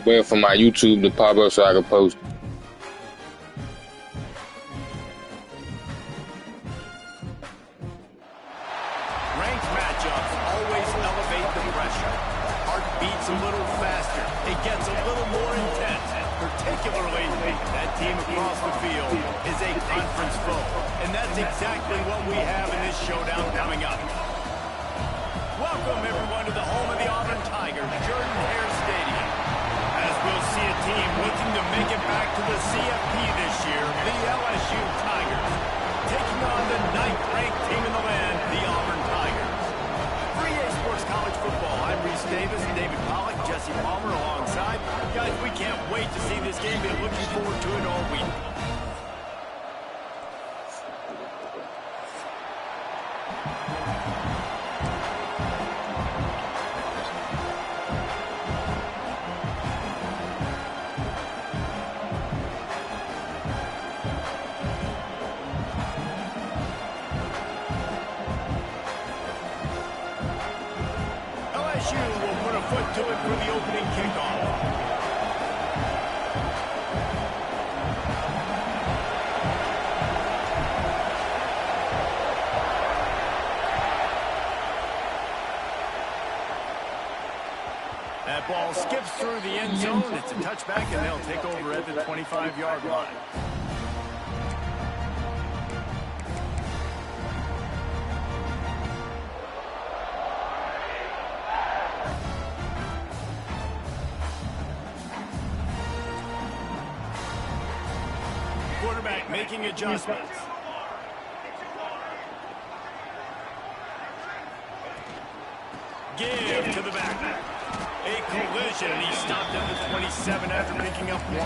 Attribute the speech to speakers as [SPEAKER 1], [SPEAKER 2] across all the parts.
[SPEAKER 1] wait for my YouTube to pop up so I can post.
[SPEAKER 2] Ranked matchups always elevate the pressure. Heart beats a little faster. It gets a little more intense. Particularly, that team across the field is a conference foe. And that's exactly what we have in this showdown coming up. Welcome, everyone, to the home of the Auburn Tigers, Jordan-Hare Stadium. As we'll see a team looking to make it back to the CFP this year, the LSU Tigers, taking on the 9th-ranked team in the land, the Auburn Tigers. For EA Sports College Football, I'm Reese Davis, David Pollack, Jesse Palmer alongside. Guys, we can't wait to see this game. Been looking forward to it all week. LSU will put a foot to it for the opening kickoff. That ball skips through the end zone. It's a touchback, and they'll take over at the 25-yard line. Quarterback making adjustments. Give to the back. A collision, and he stopped at the 27 after picking up 1.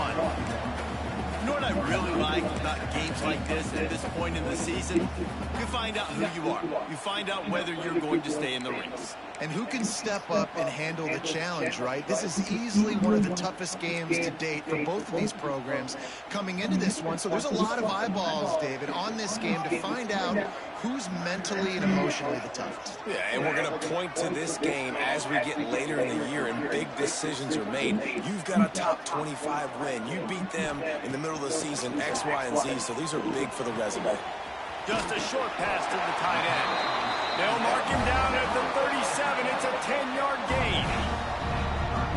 [SPEAKER 2] You know what I really like about games like this at this point in the season? You find out who you are. You find out whether you're going to stay in the race.
[SPEAKER 3] And who can step up and handle the challenge, right? This is easily one of the toughest games to date for both of these programs coming into this one. So there's a lot of eyeballs, David, on this game to find out who's mentally and emotionally the toughest.
[SPEAKER 4] Yeah, and we're going to point to this game as we get later in the year and big decisions are made. You've got a top 25 win. You beat them in the middle of the season, X, Y, and Z, so these are big for the resume.
[SPEAKER 2] Just a short pass to the tight end. They'll mark him down at the 37. It's a 10-yard gain.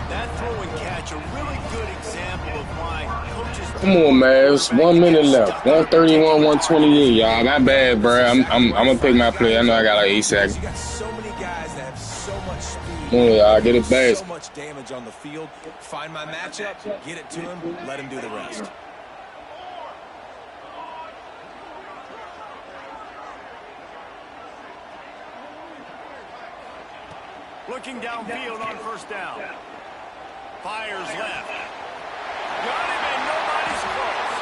[SPEAKER 2] That throw and catch, a really good example of why coaches...
[SPEAKER 1] Come on, man. It's 1 minute left. 131, 128, y'all. My bad, bro. I'm gonna pick my play. I know I got like 8 seconds.
[SPEAKER 4] You got so many guys that have so much speed.
[SPEAKER 1] Come on, y'all. Get it back.
[SPEAKER 4] So much damage on the field. Find my matchup, get it to him, let him do the rest.
[SPEAKER 2] Looking downfield on first down. Fires left. Got him, and nobody's close.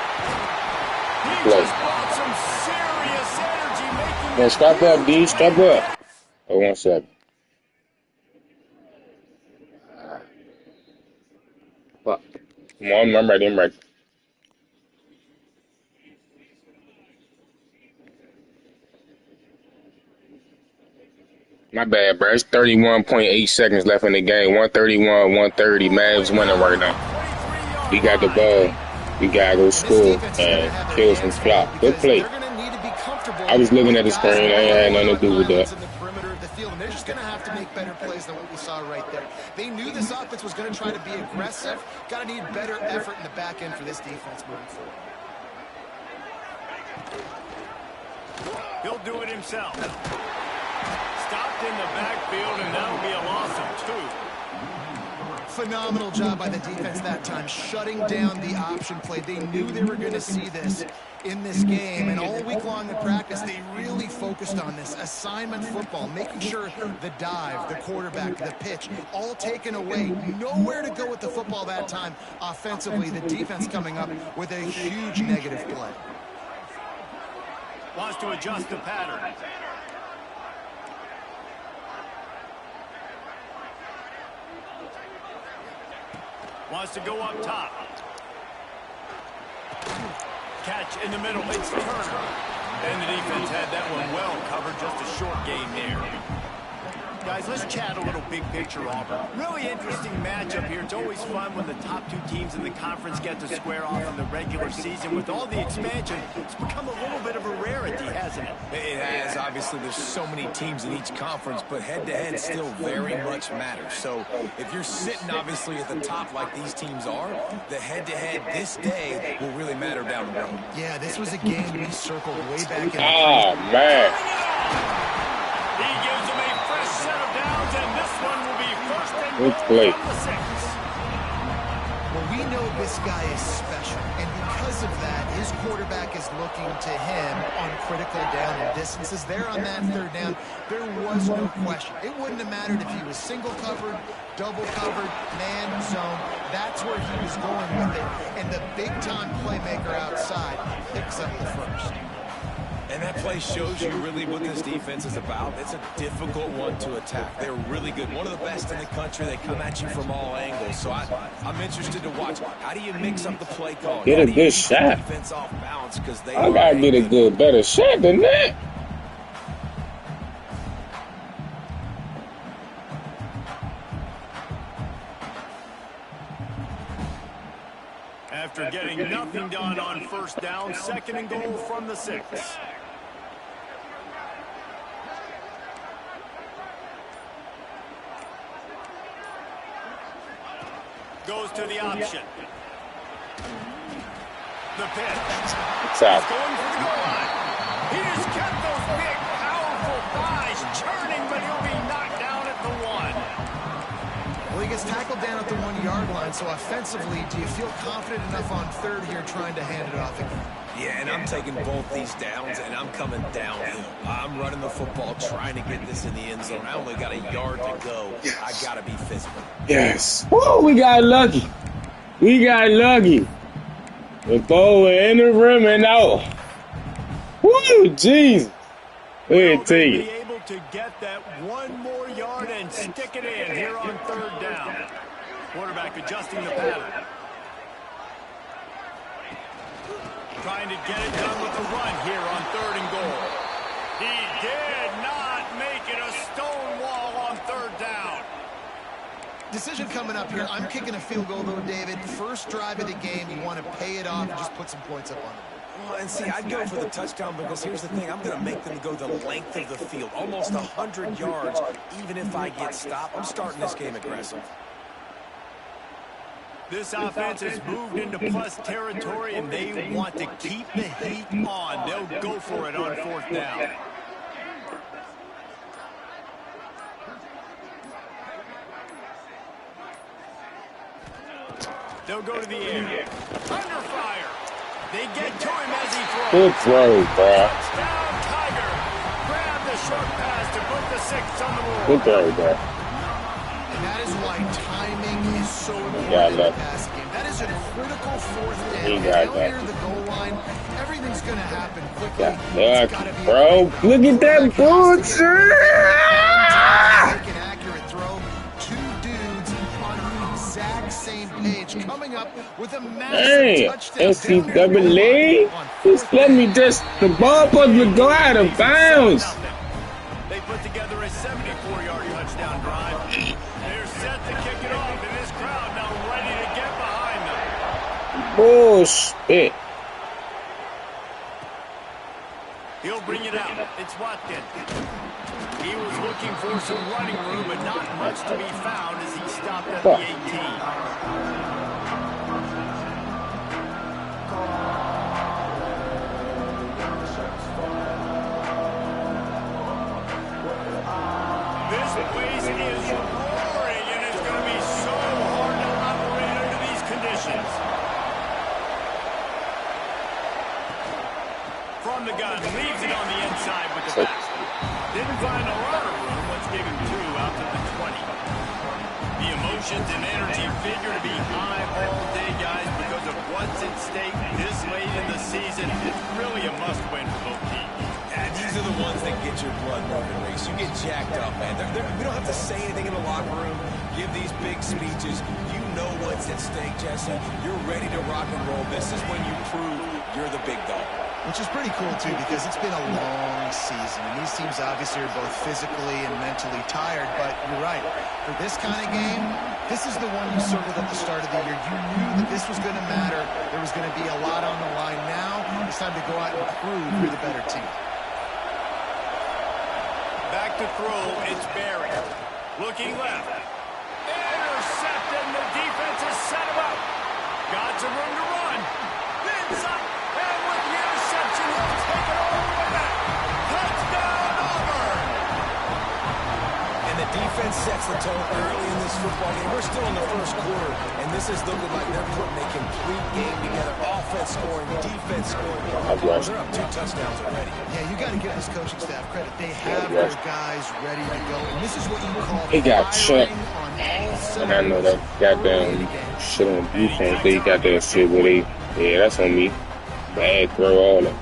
[SPEAKER 2] He just brought some serious energy making...
[SPEAKER 1] Well, stop up, D. Stop up. Oh, 1 second. Fuck. Come on, I'm ready. I'm ready. My bad, bro. It's 31.8 seconds left in the game. 131, 130. Mavs winning right now. We got the ball. We gotta go score and kill some clock. Good play. I was looking at the screen. I ain't had nothing to do with that.
[SPEAKER 3] They're just going to have to make better plays than what we saw right there. They knew this offense was going to try to be aggressive. Got to need better effort in the back end for this defense moving forward.
[SPEAKER 2] He'll do it himself. Stopped in the backfield, and that'll be a loss of 2.
[SPEAKER 3] Phenomenal job by the defense that time, shutting down the option play. They knew they were going to see this in this game, and all week long in practice, they really focused on this assignment football, making sure the dive, the quarterback, the pitch, all taken away. Nowhere to go with the football that time. Offensively, the defense coming up with a huge negative play.
[SPEAKER 2] Wants to adjust the pattern. Wants to go up top. Catch in the middle. It's Turner. And the defense had that one well covered. Just a short gain there. Guys, let's chat a little big picture Auburn. Really interesting matchup here. It's always fun when the top two teams in the conference get to square off in the regular season. With all the expansion, it's become a little bit of a rarity, hasn't it?
[SPEAKER 4] It has. Obviously, there's so many teams in each conference, but head-to-head still very much matters. So if you're sitting, obviously, at the top like these teams are, the head-to-head this day will really matter down the road.
[SPEAKER 3] Yeah, this was a game we circled way back in the
[SPEAKER 1] Oh, man.
[SPEAKER 2] He gives them a fresh set of downs, and this one will be first and
[SPEAKER 1] Good
[SPEAKER 2] goal
[SPEAKER 1] play.
[SPEAKER 2] from the 6.
[SPEAKER 3] Well, we know this guy is special, and because of that, his quarterback is looking to him on critical down and distances. There on that third down, there was no question. It wouldn't have mattered if he was single covered, double covered, man, zone. That's where he was going with it, and the big-time playmaker outside picks up the first.
[SPEAKER 4] And that play shows you really what this defense is about. It's a difficult one to attack. They're really good. One of the best in the country. They come at you from all angles. So I'm interested to watch. How do you mix up the play call?
[SPEAKER 1] Get a good shot.
[SPEAKER 4] Defense off balance because they
[SPEAKER 1] I gotta get a better shot than that.
[SPEAKER 2] After getting nothing done on first down, second and goal from the 6. Goes to the option. The pitch.
[SPEAKER 1] It's out.
[SPEAKER 2] Going for the goal line. He has kept those big, powerful thighs churning, but he'll be knocked down at the 1.
[SPEAKER 3] Well, he gets tackled down at the 1-yard line, so offensively, do you feel confident enough on third here trying to hand it off again?
[SPEAKER 4] Yeah, and I'm taking both these downs, and I'm coming downhill. I'm running the football, trying to get this in the end zone. I only got a yard to go. Yes. I got to be physical.
[SPEAKER 1] Yes. Woo, we got lucky. We got lucky. The ball in the rim and out. Woo, jeez. We'll take it.
[SPEAKER 2] Be able to get that one more yard and stick it in here on third down. Quarterback adjusting the pattern. Trying to get it done with the run here on third and goal. He did not make it a stone wall on third down.
[SPEAKER 3] Decision coming up here. I'm kicking a field goal, though, David. First drive of the game, you want to pay it off and just put some points up on it.
[SPEAKER 4] Well, and see, I'd go for the touchdown because here's the thing. I'm going to make them go the length of the field, almost 100 yards. Even if I get stopped, I'm starting this game aggressive.
[SPEAKER 2] This offense has moved into plus territory, and they want to keep the heat on. They'll go for it on fourth down. They'll go to the air. Under fire. They get to him as he throws.
[SPEAKER 1] Good throw, bro.
[SPEAKER 2] Touchdown, Tiger. Grab the short pass to put the 6 on the board.
[SPEAKER 1] Good throw, bro.
[SPEAKER 3] And that is why timing is so important in the passing game. That is a critical fourth down. Down near the goal line, everything's going to happen quickly.
[SPEAKER 1] Yeah, bro, look at that boots.
[SPEAKER 3] Make an accurate throw. Two dudes on the exact same page, coming up with a massive touchdown.
[SPEAKER 1] NCAA, just let me the ball supposed to go out of bounds.
[SPEAKER 2] They put together a 74-yard touchdown drive. They're set to kick it off, and this crowd now ready to get behind them.
[SPEAKER 1] Bullshit.
[SPEAKER 2] He'll bring it out. It's Watkins. He was looking for some running room, but not much to be found as he stopped at the 18. This place is roaring, and it's going to be so hard to operate under these conditions. From the gun, leaves it on the inside with the back. Didn't find a lot of room. Let's give him 2 out to the 20. The emotions and energy figure to be high all day, guys, because of what's at stake this late in the season. It's really a must-win for both teams.
[SPEAKER 4] And these are the ones that get your blood moving, Reese. You get jacked up, man. We don't have to say anything in the locker room, give these big speeches. You know what's at stake, Jesse. You're ready to rock and roll. This is when you prove you're the big dog.
[SPEAKER 3] Which is pretty cool, too, because it's been a long season. And these teams obviously are both physically and mentally tired. But you're right. For this kind of game, this is the one you circled at the start of the year. You knew that this was going to matter. There was going to be a lot on the line. Now it's time to go out and prove you're the better team.
[SPEAKER 2] Back to throw. It's Barry. Looking left. Intercepted. The defense has set him up. Got some room to run. Inside. And with the interception, he'll take it all the way back. Touchdown, Auburn.
[SPEAKER 4] And the defense sets the tone early in this football game. We're still in the first quarter, and this is looking like they're putting a complete game together. Offense scoring, defense scoring. They're up 2 touchdowns already.
[SPEAKER 3] Yeah, you got to give this coaching staff credit. They have their guys ready to go. And this is what you call
[SPEAKER 1] He got shut.
[SPEAKER 3] firing on all
[SPEAKER 1] And I know that goddamn shit on defense. They got that shit where they, yeah, that's on me. Bad throw, all that.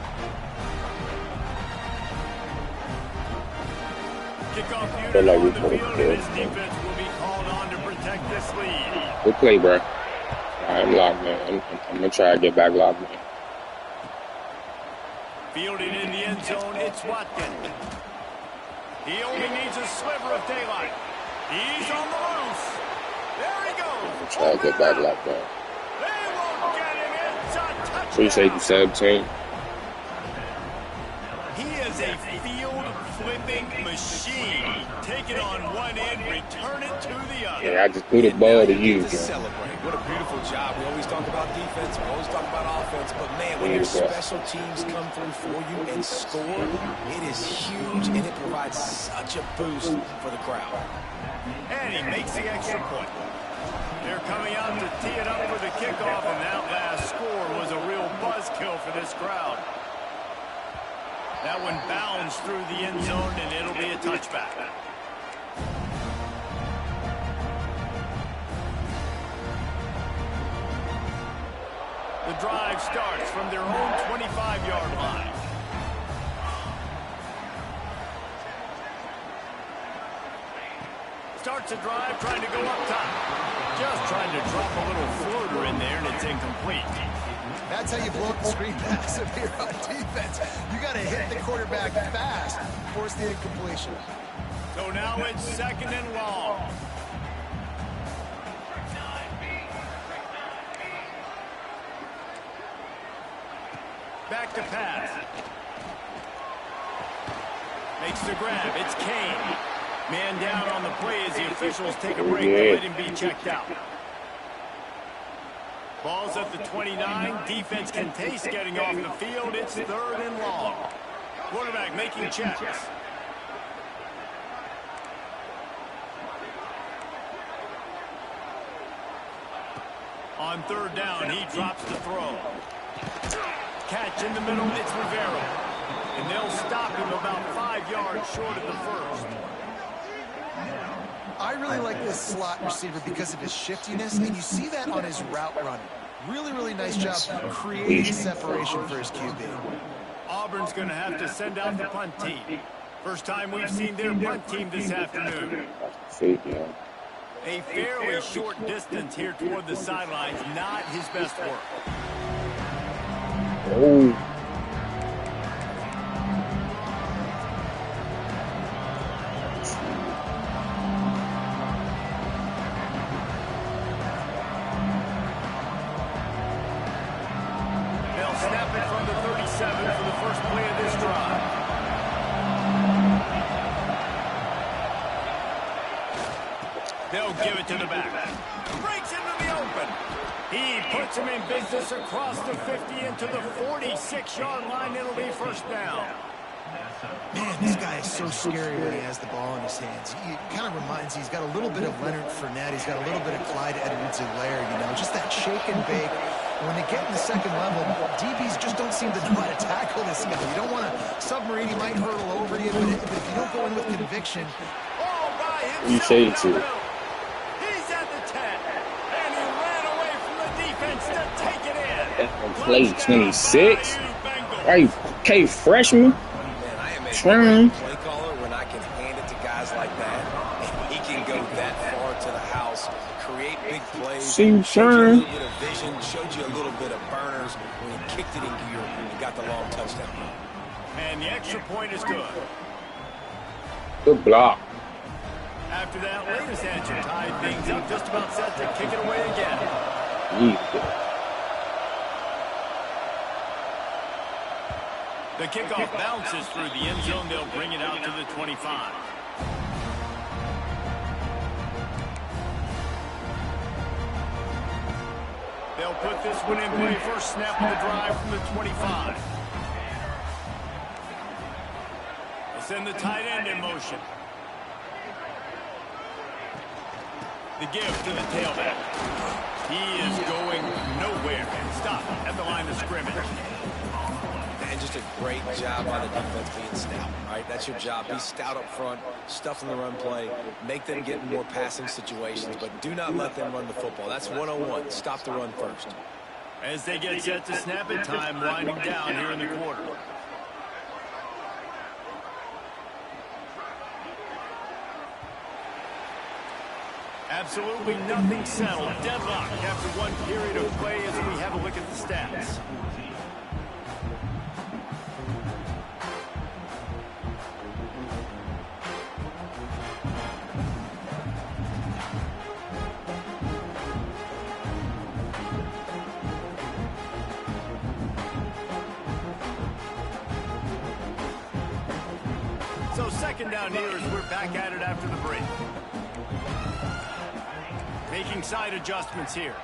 [SPEAKER 2] Kickoff
[SPEAKER 1] Feel like we
[SPEAKER 2] unit on the
[SPEAKER 1] put
[SPEAKER 2] field,
[SPEAKER 1] it
[SPEAKER 2] and this defense will be called on to protect this lead.
[SPEAKER 1] Good play, bro. I'm locked, man. I'm gonna try to get back locked, man.
[SPEAKER 2] Fielding in the end zone, it's Watkins. He only needs a sliver of daylight. He's on the loose. There he goes.
[SPEAKER 1] I'm trying to get back locked, man.
[SPEAKER 2] They won't get him. It's a touchdown.
[SPEAKER 1] Appreciate you, 17.
[SPEAKER 2] He is a field-flipping machine. Take it on one end, return it to the other.
[SPEAKER 1] Yeah, I just threw the ball to you,
[SPEAKER 4] To
[SPEAKER 1] man.
[SPEAKER 4] celebrate. What a beautiful job. We always talk about defense. We always talk about offense. But, man, when your special teams come through for you and score, it is huge, and it provides such a boost for the crowd.
[SPEAKER 2] And he makes the extra point. They're coming out to tee it up for the kickoff, and that last score was a real buzzkill for this crowd. That one bounds through the end zone, and it'll be a touchback. The drive starts from their own 25-yard line. Starts a drive, trying to go up top. Just trying to drop a little floater in there, and it's incomplete.
[SPEAKER 3] That's how you blow up the screen pass if you're on defense. You got to hit the quarterback fast, force the incompletion.
[SPEAKER 2] So now it's second and long. Back to pass. Makes the grab. It's Kane. Man down on the play as the officials take a break to let him be checked out. Ball's at the 29. Defense can taste getting off the field. It's third and long. Quarterback making checks. On third down, he drops the throw. Catch in the middle, it's Rivera. And they'll stop him about 5 yards short of the first.
[SPEAKER 3] I really like this slot receiver because of his shiftiness, and you see that on his route running. Really, really nice job creating separation for his QB.
[SPEAKER 2] Auburn's going to have to send out the punt team. First time we've seen their punt team this afternoon. A fairly short distance here toward the sidelines, not his best work.
[SPEAKER 1] Oh.
[SPEAKER 2] They'll snap it from the 37 for the first play of this drive. They'll give it to the back. Breaks into the open. He puts him in business across the 50 into the 46-yard line. It'll be first down.
[SPEAKER 3] Man, this guy is so scary when he has the ball in his hands. He kind of reminds, he's got a little bit of Leonard Fournette. He's got a little bit of Clyde Edwards-Helaire, you know, just that shake and bake. And when they get in the second level, DBs just don't seem to know how to tackle this guy. You don't want to submarine, he might hurtle over you, but if you don't go in with conviction.
[SPEAKER 2] All by himself.
[SPEAKER 1] You say it too.
[SPEAKER 2] He's at the 10, and he ran away from the defense to take it in.
[SPEAKER 1] Play 26? Are you K freshman?
[SPEAKER 4] Man, I am a
[SPEAKER 1] Trying.
[SPEAKER 4] great play caller when I can hand it to guys like that. And he can go that far to the house, create big plays,
[SPEAKER 1] See,
[SPEAKER 4] show you a
[SPEAKER 1] trying.
[SPEAKER 4] little bit of vision motion, showed you a little bit of burners when he kicked it in gear and got the long touchdown.
[SPEAKER 2] And the extra point is good.
[SPEAKER 1] Good block.
[SPEAKER 2] After that latest answer tied things up, just about set to kick it away again. The kickoff bounces through the end zone. They'll bring it out to the 25. They'll put this one in play. First snap of the drive from the 25. They'll send the tight end in motion. The give to the tailback. He is going nowhere. Stop at the line of scrimmage.
[SPEAKER 4] And just a great job by the defense being stout, right? That's your job. Be stout up front, stuff in the run play, make them get in more passing situations, but do not let them run the football. That's 101. Stop the run first.
[SPEAKER 2] As they get set to snap it, time winding down here in the quarter. Absolutely nothing settled. Deadlock after one period of play as we have a look at the stats. So second down here as we're back at it after the break. Making side adjustments here.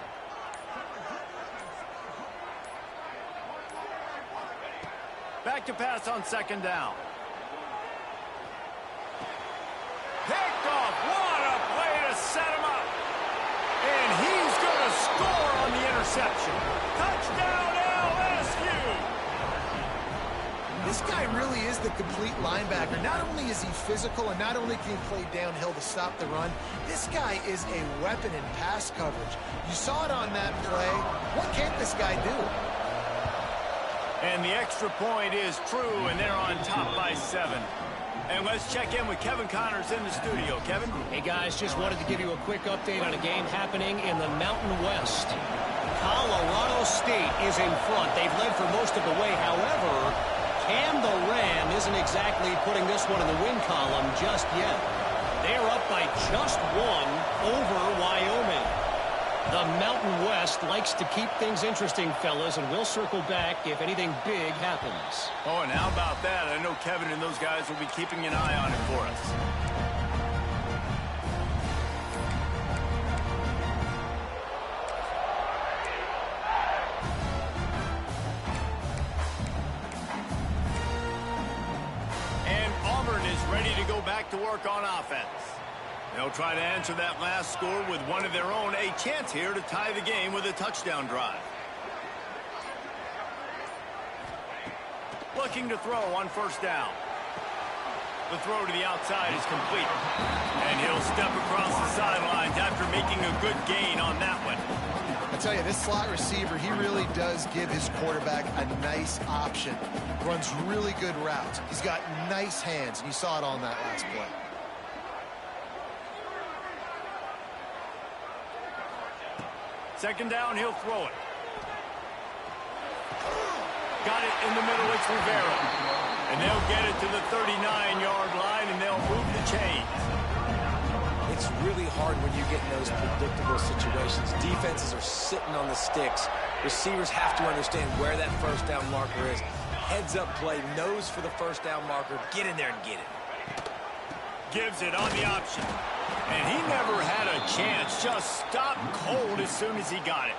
[SPEAKER 2] Back to pass on second down. Picked off. What a play to set him up. And he's going to score on the interception. Touchdown LSU.
[SPEAKER 3] This guy really is the complete linebacker. Not only is he physical and not only can he play downhill to stop the run, this guy is a weapon in pass coverage. You saw it on that play. What can't this guy do?
[SPEAKER 2] And the extra point is true, and they're on top by 7. And let's check in with Kevin Connors in the studio. Kevin?
[SPEAKER 5] Hey, guys, just wanted to give you a quick update on a game happening in the Mountain West. Colorado State is in front. They've led for most of the way. However, Cam the Ram isn't exactly putting this one in the win column just yet. They're up by just 1 over Wyoming. The Mountain West likes to keep things interesting, fellas, and we'll circle back if anything big happens.
[SPEAKER 2] Oh, and how about that? I know Kevin and those guys will be keeping an eye on it for us. And Auburn is ready to go back to work on offense. They'll try to answer that last score with one of their own. A chance here to tie the game with a touchdown drive. Looking to throw on first down. The throw to the outside is complete. And he'll step across the sidelines after making a good gain on that one.
[SPEAKER 3] I tell you, this slot receiver, he really does give his quarterback a nice option. Runs really good routes. He's got nice hands, and you saw it on that last play.
[SPEAKER 2] Second down, he'll throw it. Got it in the middle, it's Rivera. And they'll get it to the 39-yard line, and they'll move the chains.
[SPEAKER 4] It's really hard when you get in those predictable situations. Defenses are sitting on the sticks. Receivers have to understand where that first down marker is. Heads up play, nose for the first down marker. Get in there and get it.
[SPEAKER 2] Gives it on the option. And he never had a chance. Just stopped cold as soon as he got it.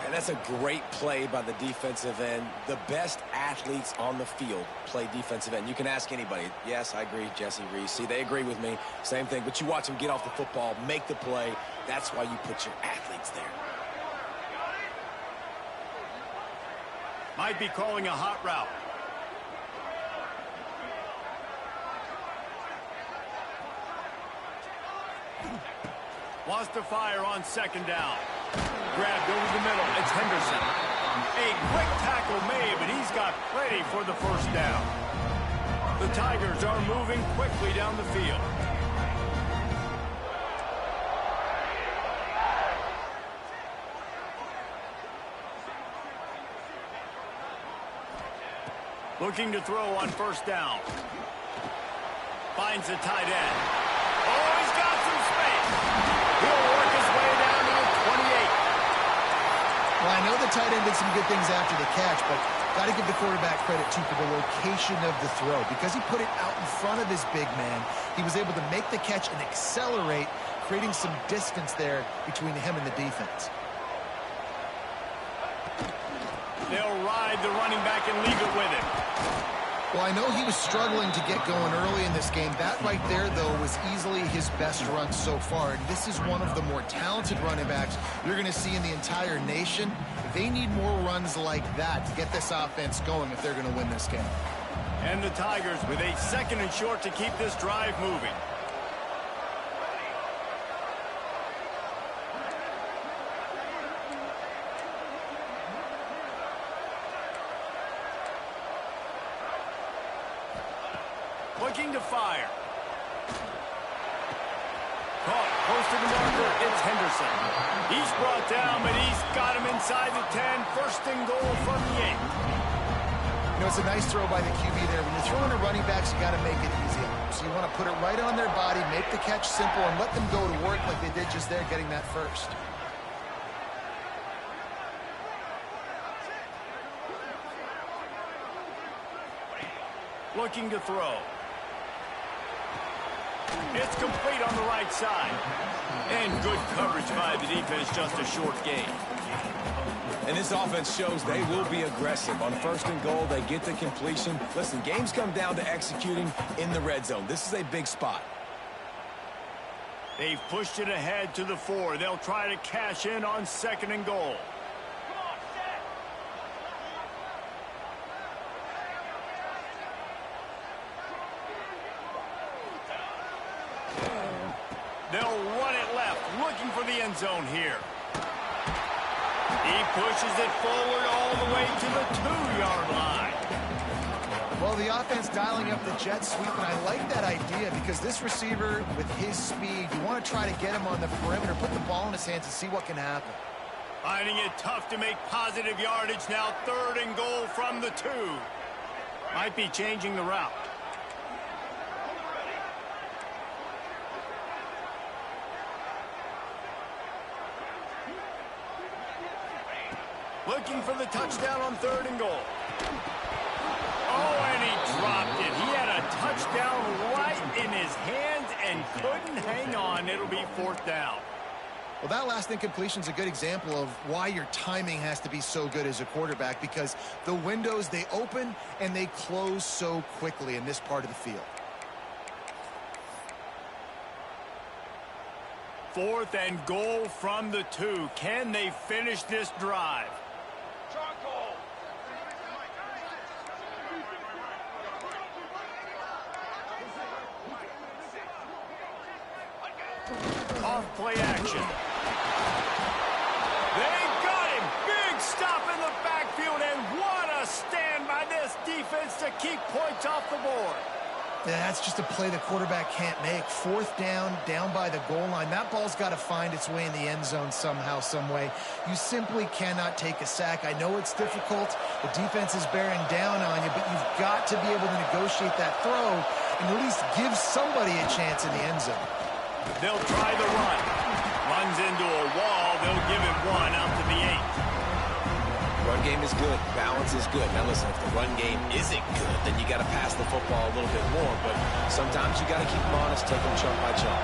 [SPEAKER 4] And that's a great play by the defensive end. The best athletes on the field play defensive end. You can ask anybody. Yes, I agree, Jesse Reese. See, they agree with me. Same thing. But you watch them get off the football, make the play. That's why you put your athletes there.
[SPEAKER 2] Might be calling a hot route. Wants to fire on second down. Grabbed over the middle. It's Henderson. A quick tackle made, but he's got plenty for the first down. The Tigers are moving quickly down the field. Looking to throw on first down. Finds the tight end. Oh, he's got some space. He'll work his way down to the 28.
[SPEAKER 3] Well, I know the tight end did some good things after the catch, but got to give the quarterback credit, too, for the location of the throw. Because he put it out in front of his big man, he was able to make the catch and accelerate, creating some distance there between him and the defense.
[SPEAKER 2] They'll ride the running back and leave it with him.
[SPEAKER 3] Well, I know he was struggling to get going early in this game. That right there, though, was easily his best run so far. And this is one of the more talented running backs you're going to see in the entire nation. They need more runs like that to get this offense going if they're going to win this game.
[SPEAKER 2] And the Tigers with a 2nd and short to keep this drive moving. Looking to fire. Caught, close to the marker, it's Henderson. He's brought down, but he's got him inside the 10. 1st and goal from the 8.
[SPEAKER 3] You know, it's a nice throw by the QB there. When you're throwing to running backs, you got to make it easy. So you want to put it right on their body, make the catch simple, and let them go to work like they did just there, getting that first.
[SPEAKER 2] Looking to throw. It's complete on the right side. And good coverage by the defense, just a short gain.
[SPEAKER 4] And this offense shows they will be aggressive. On 1st and goal, they get the completion. Listen, games come down to executing in the red zone. This is a big spot.
[SPEAKER 2] They've pushed it ahead to the 4. They'll try to cash in on 2nd and goal. They'll run it left, looking for the end zone here. He pushes it forward all the way to the 2-yard line.
[SPEAKER 3] Well, the offense dialing up the jet sweep, and I like that idea because this receiver, with his speed, you want to try to get him on the perimeter, put the ball in his hands and see what can happen.
[SPEAKER 2] Finding it tough to make positive yardage now. 3rd and goal from the 2. Might be changing the route. Looking for the touchdown on 3rd and goal. Oh, and he dropped it. He had a touchdown right in his hands and couldn't hang on. It'll be 4th down.
[SPEAKER 3] Well, that last incompletion is a good example of why your timing has to be so good as a quarterback, because the windows, they open and they close so quickly in this part of the field.
[SPEAKER 2] 4th and goal from the 2. Can they finish this drive? Off play action. They got him. Big stop in the backfield, and what a stand by this defense to keep points off the board.
[SPEAKER 3] Yeah, that's just a play the quarterback can't make. 4th down, down by the goal line. That ball's got to find its way in the end zone somehow, some way. You simply cannot take a sack. I know it's difficult. The defense is bearing down on you, but you've got to be able to negotiate that throw and at least give somebody a chance in the end zone.
[SPEAKER 2] They'll try the run. Runs into a wall. They'll give him 1 out to the 8.
[SPEAKER 4] Run game is good. Balance is good. Now listen, if the run game isn't good, then you got to pass the football a little bit more. But sometimes you got to keep them honest, take them chunk by chunk.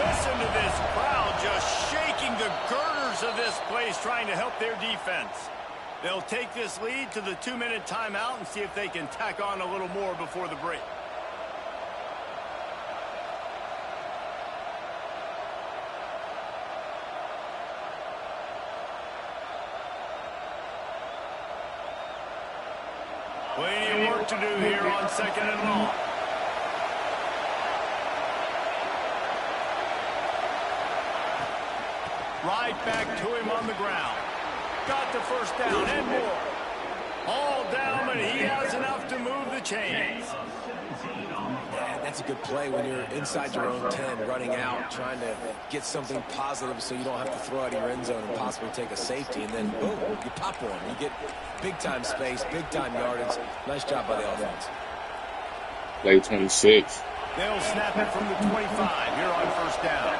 [SPEAKER 2] Listen to this crowd just shaking the girders of this place, trying to help their defense. They'll take this lead to the 2-minute timeout and see if they can tack on a little more before the break. Plenty of work to do here on 2nd and long. Right back to him on the ground. Got the 1st down and more. All down, but he has enough to move the chains.
[SPEAKER 4] Yeah, that's a good play when you're inside your own 10, running out, trying to get something positive so you don't have to throw out of your end zone and possibly take a safety, and then, boom, you pop one. You get big-time space, big-time yardage. Nice job by the offense.
[SPEAKER 1] Play 26.
[SPEAKER 2] They'll snap it from the 25 here on first down.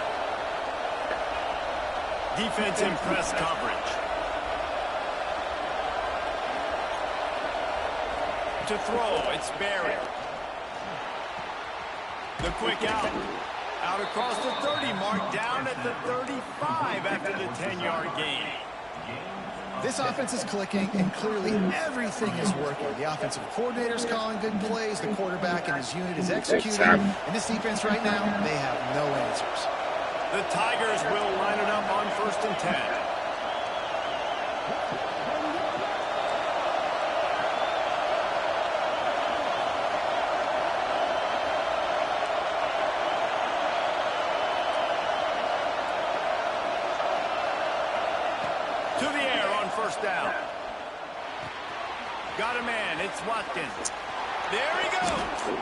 [SPEAKER 2] Defense in press coverage. To throw, it's Barry. The quick out. Out across the 30 mark, down at the 35 after the 10-yard gain.
[SPEAKER 3] This offense is clicking, and clearly everything is working. The offensive coordinator's calling good plays. The quarterback and his unit is executing. And this defense right now, they have no answers.
[SPEAKER 2] The Tigers will line it up on 1st and 10. To the air on first down. Got a man. It's Watkins. There he goes.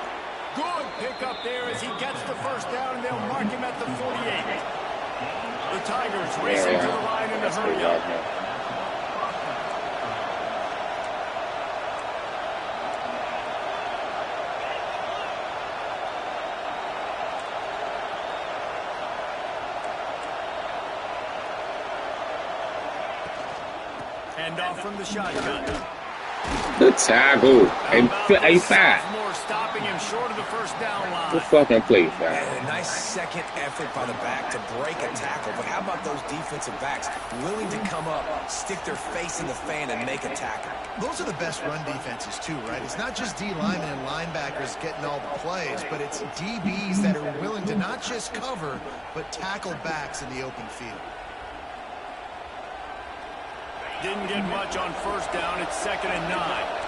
[SPEAKER 2] Good pickup there as he gets the first down, and they'll mark him at the 48. The Tigers racing to the line in a hurry up. And off from the shotgun.
[SPEAKER 1] Good tackle. A five.
[SPEAKER 2] Stopping him short of the first down line.
[SPEAKER 1] Good fucking play, five.
[SPEAKER 4] And a nice second effort by the back to break a tackle. But how about those defensive backs willing to come up, stick their face in the fan, and make a tackle?
[SPEAKER 3] Those are the best run defenses, too, right? It's not just D linemen and linebackers getting all the plays, but it's DBs that are willing to not just cover, but tackle backs in the open field.
[SPEAKER 2] Didn't get much on first down. It's 2nd and 9.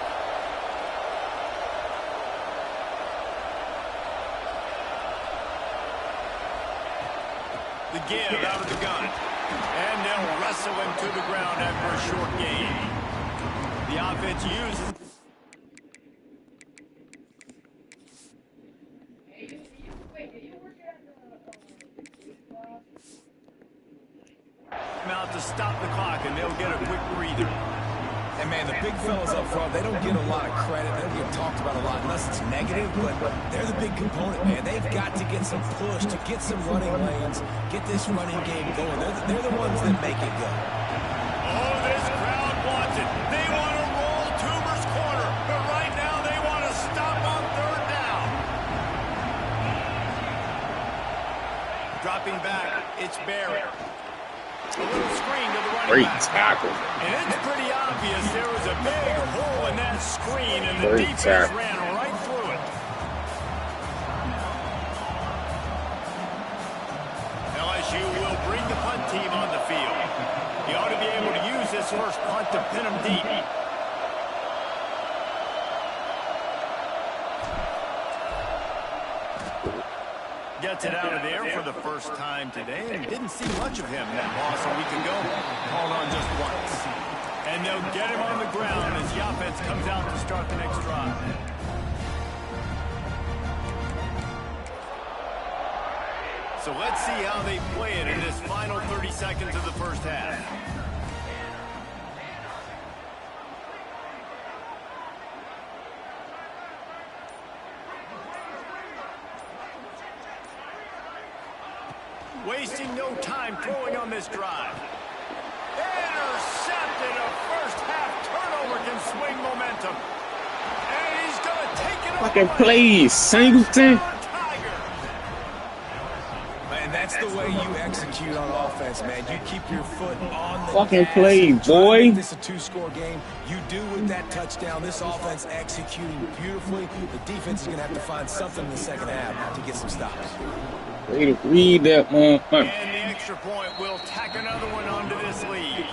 [SPEAKER 2] The give out of the gun. And they'll wrestle him to the ground after a short gain. The offense uses... out to stop the clock, and they'll get a quick breather.
[SPEAKER 4] And, man, the big fellas up front, they don't get a lot of credit. They don't get talked about a lot unless it's negative, but they're the big component, man. They've got to get some push, to get some running lanes, get this running game going. They're the ones that make it go.
[SPEAKER 2] Oh, this crowd wants it. They want to roll Toomer's corner, but right now they want to stop on 3rd down. Dropping back, it's Barry. A little screen to the running
[SPEAKER 1] Great
[SPEAKER 2] back.
[SPEAKER 1] tackle.
[SPEAKER 2] And it's pretty obvious there was a big hole in that screen, and the
[SPEAKER 1] Great
[SPEAKER 2] defense
[SPEAKER 1] tackle.
[SPEAKER 2] ran right through it. LSU will bring the punt team on the field. He ought to be able to use this first punt to pin him deep. Gets it out of there for the first time today, and didn't see much of him that loss a week ago. Called on just once. And they'll get him on the ground as the offense comes out to start the next drive. So let's see how they play it in this final 30 seconds of the first half. Wasting no time throwing on this drive. Intercepted. A first half turnover can swing momentum. And he's going to take it
[SPEAKER 1] Fucking
[SPEAKER 2] away.
[SPEAKER 1] plays. Singleton.
[SPEAKER 4] Man, that's the way you execute on offense, man. You keep your foot on the
[SPEAKER 1] Fucking
[SPEAKER 4] gas.
[SPEAKER 1] play,
[SPEAKER 4] Try to
[SPEAKER 1] boy.
[SPEAKER 4] make this a 2-score game. You do with that touchdown. This offense executing beautifully. The defense is going to have to find something in the second half to get some stops.
[SPEAKER 1] Way to read that one.
[SPEAKER 2] And the extra point will tack another one onto this lead.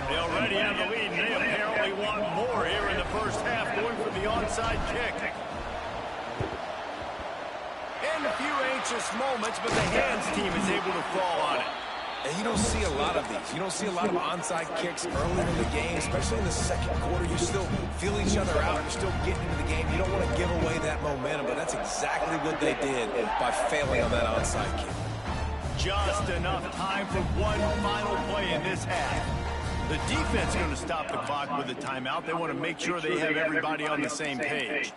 [SPEAKER 2] They already have the lead, and they apparently want more here in the first half, going for the onside kick. And a few anxious moments, but the hands team is able to fall on it.
[SPEAKER 4] And you don't see a lot of these. You don't see a lot of onside kicks early in the game, especially in the second quarter. You still feel each other out. You're still getting into the game. You don't want to give away that momentum, but that's exactly what they did by failing on that onside kick.
[SPEAKER 2] Just enough time for one final play in this half. The defense is going to stop the clock with a timeout. They want to make sure they have everybody on the same page.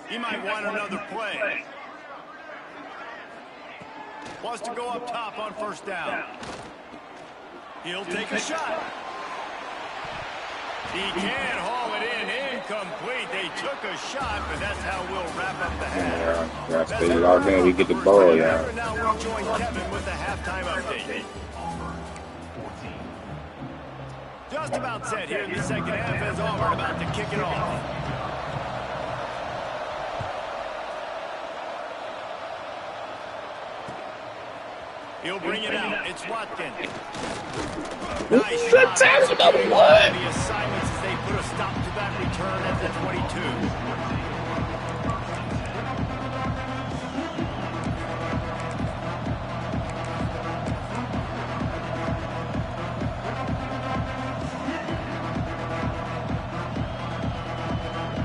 [SPEAKER 2] He might want another play. Wants to go up top on first down. He'll take a shot. He can't haul it in. Incomplete. They took a shot, but that's how we'll wrap up the half.
[SPEAKER 1] Yeah, that's pretty locked in. We get the ball, yeah.
[SPEAKER 2] Now we'll join Kevin with the halftime update. Just about set here in the second half as Auburn about to kick it off. He'll bring it out. It's Watkins. Nice shot. The assignments as they put a stop to that return at the 22.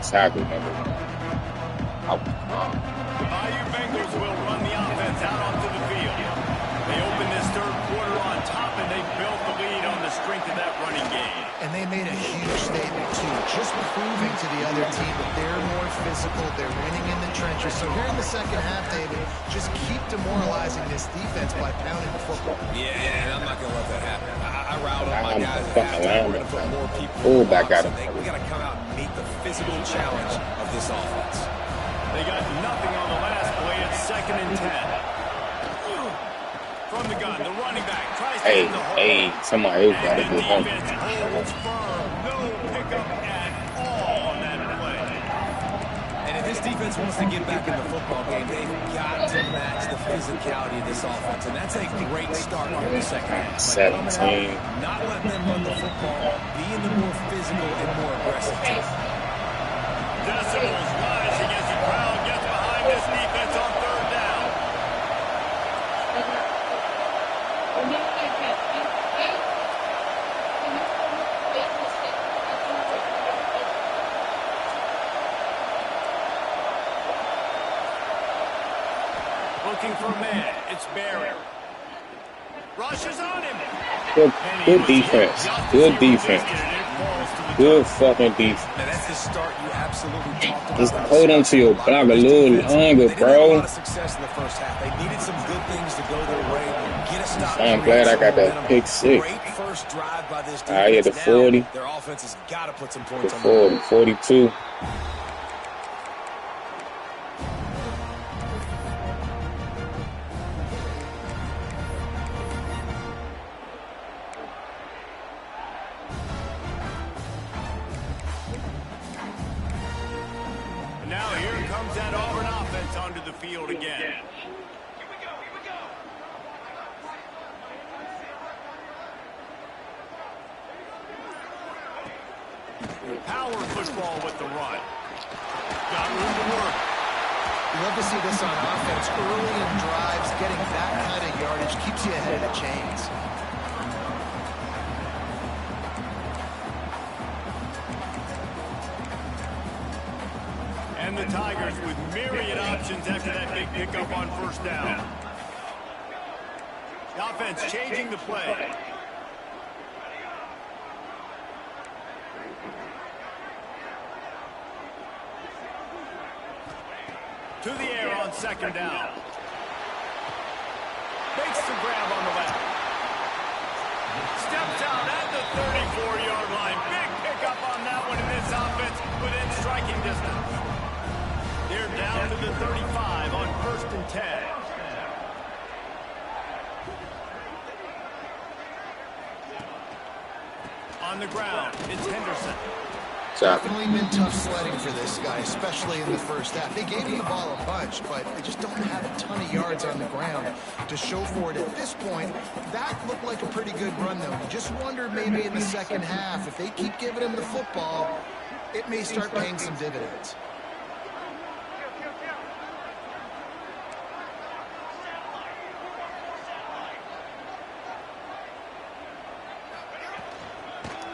[SPEAKER 1] Tackle number one.
[SPEAKER 2] The Bayou Bengals will run the offense out onto the field. They open this third quarter on top, and they built the lead on the strength of that running game.
[SPEAKER 3] And they made a huge statement, too, just proving to the other team that they're more physical, they're winning in the trenches. So here in the second half, David, just keep demoralizing this defense by pounding the football.
[SPEAKER 4] Yeah, and I'm not going to let that happen. I routed my
[SPEAKER 1] I'm
[SPEAKER 4] guys
[SPEAKER 1] a
[SPEAKER 4] at
[SPEAKER 1] fucking
[SPEAKER 4] halftime. We're going to put more people in the box. We got to come out and meet the physical challenge of this offense.
[SPEAKER 2] They got nothing on the last play. It's 2nd and 10. From the gun, the running back tries to hit the hole.
[SPEAKER 1] Somebody got to
[SPEAKER 2] And the
[SPEAKER 1] go home.
[SPEAKER 2] defense holds firm. No pickup at all on that play.
[SPEAKER 4] And if this defense wants to get back in the football game, they've got to match the physicality of this offense. And that's a great start in the second half.
[SPEAKER 1] 17.
[SPEAKER 4] Not letting them run the football, being the more physical and more aggressive team.
[SPEAKER 2] Decibels rising as the crowd gets behind this defense on third down. Looking for a man. It's Barry. Rushes on him.
[SPEAKER 1] Good defense. Good defense. Good fucking defense.
[SPEAKER 4] Now that's the start you absolutely talked about.
[SPEAKER 1] Just hold on to your block a little longer,
[SPEAKER 4] They didn't have a lot
[SPEAKER 1] bro.
[SPEAKER 4] of success in the first half. They needed some good things to go their way. Get a stop.
[SPEAKER 1] I'm glad I got that pick six.
[SPEAKER 4] Great first drive by this defense.
[SPEAKER 1] I hit the 40.
[SPEAKER 4] Now, their offense has got to put some
[SPEAKER 1] The
[SPEAKER 4] points on
[SPEAKER 1] 40, 42.
[SPEAKER 2] Now here comes that Auburn offense onto the field again. Power football with the run. Got room to work.
[SPEAKER 3] You love to see this on offense. Early in drives, getting that kind of yardage keeps you ahead of the chains.
[SPEAKER 2] And the Tigers with myriad options after that big pickup on first down. The offense changing the play. To the air on second down. Makes the grab on the left. Steps out at the 34-yard line. Big pickup on that one in this offense within striking distance. They're down to the 35 on 1st and 10. On the ground, it's Henderson.
[SPEAKER 3] Definitely been tough sledding for this guy, especially in the first half. They gave him the ball a bunch, but they just don't have a ton of yards on the ground to show for it at this point. That looked like a pretty good run, though. You just wonder maybe in the second half, if they keep giving him the football, it may start paying some dividends.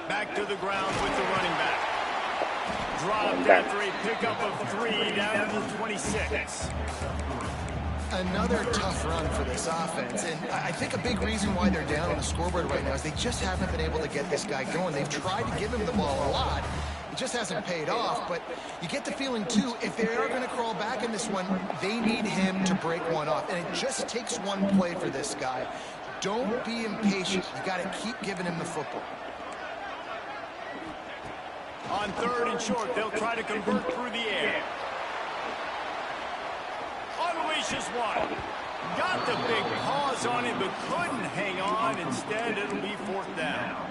[SPEAKER 2] Back to the ground with the running back. Dropped after a pickup of 3 down to the 26.
[SPEAKER 3] Another tough run for this offense, and I think a big reason why they're down on the scoreboard right now is they just haven't been able to get this guy going. They've tried to give him the ball a lot. It just hasn't paid off, but you get the feeling, too, if they are going to crawl back in this one, they need him to break one off, and it just takes one play for this guy. Don't be impatient. You got to keep giving him the football.
[SPEAKER 2] On 3rd and short, they'll try to convert through the air. Unleashes one. Got the big paws on it, but couldn't hang on. Instead, it'll be 4th down.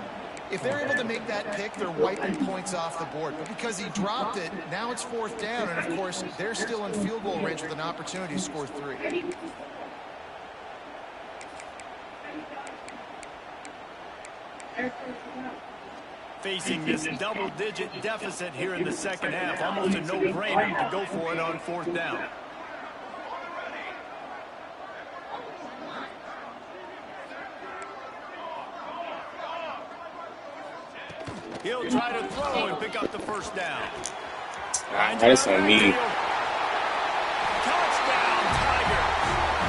[SPEAKER 3] If they're able to make that pick, they're wiping points off the board. But because he dropped it, now it's 4th down. And, of course, they're still in field goal range with an opportunity to score 3.
[SPEAKER 2] Facing this double-digit deficit here in the second half, almost a no-brainer to go for it on 4th down. He'll try to throw and pick up the 1st down.
[SPEAKER 1] That's on me.
[SPEAKER 2] Touchdown, Tigers.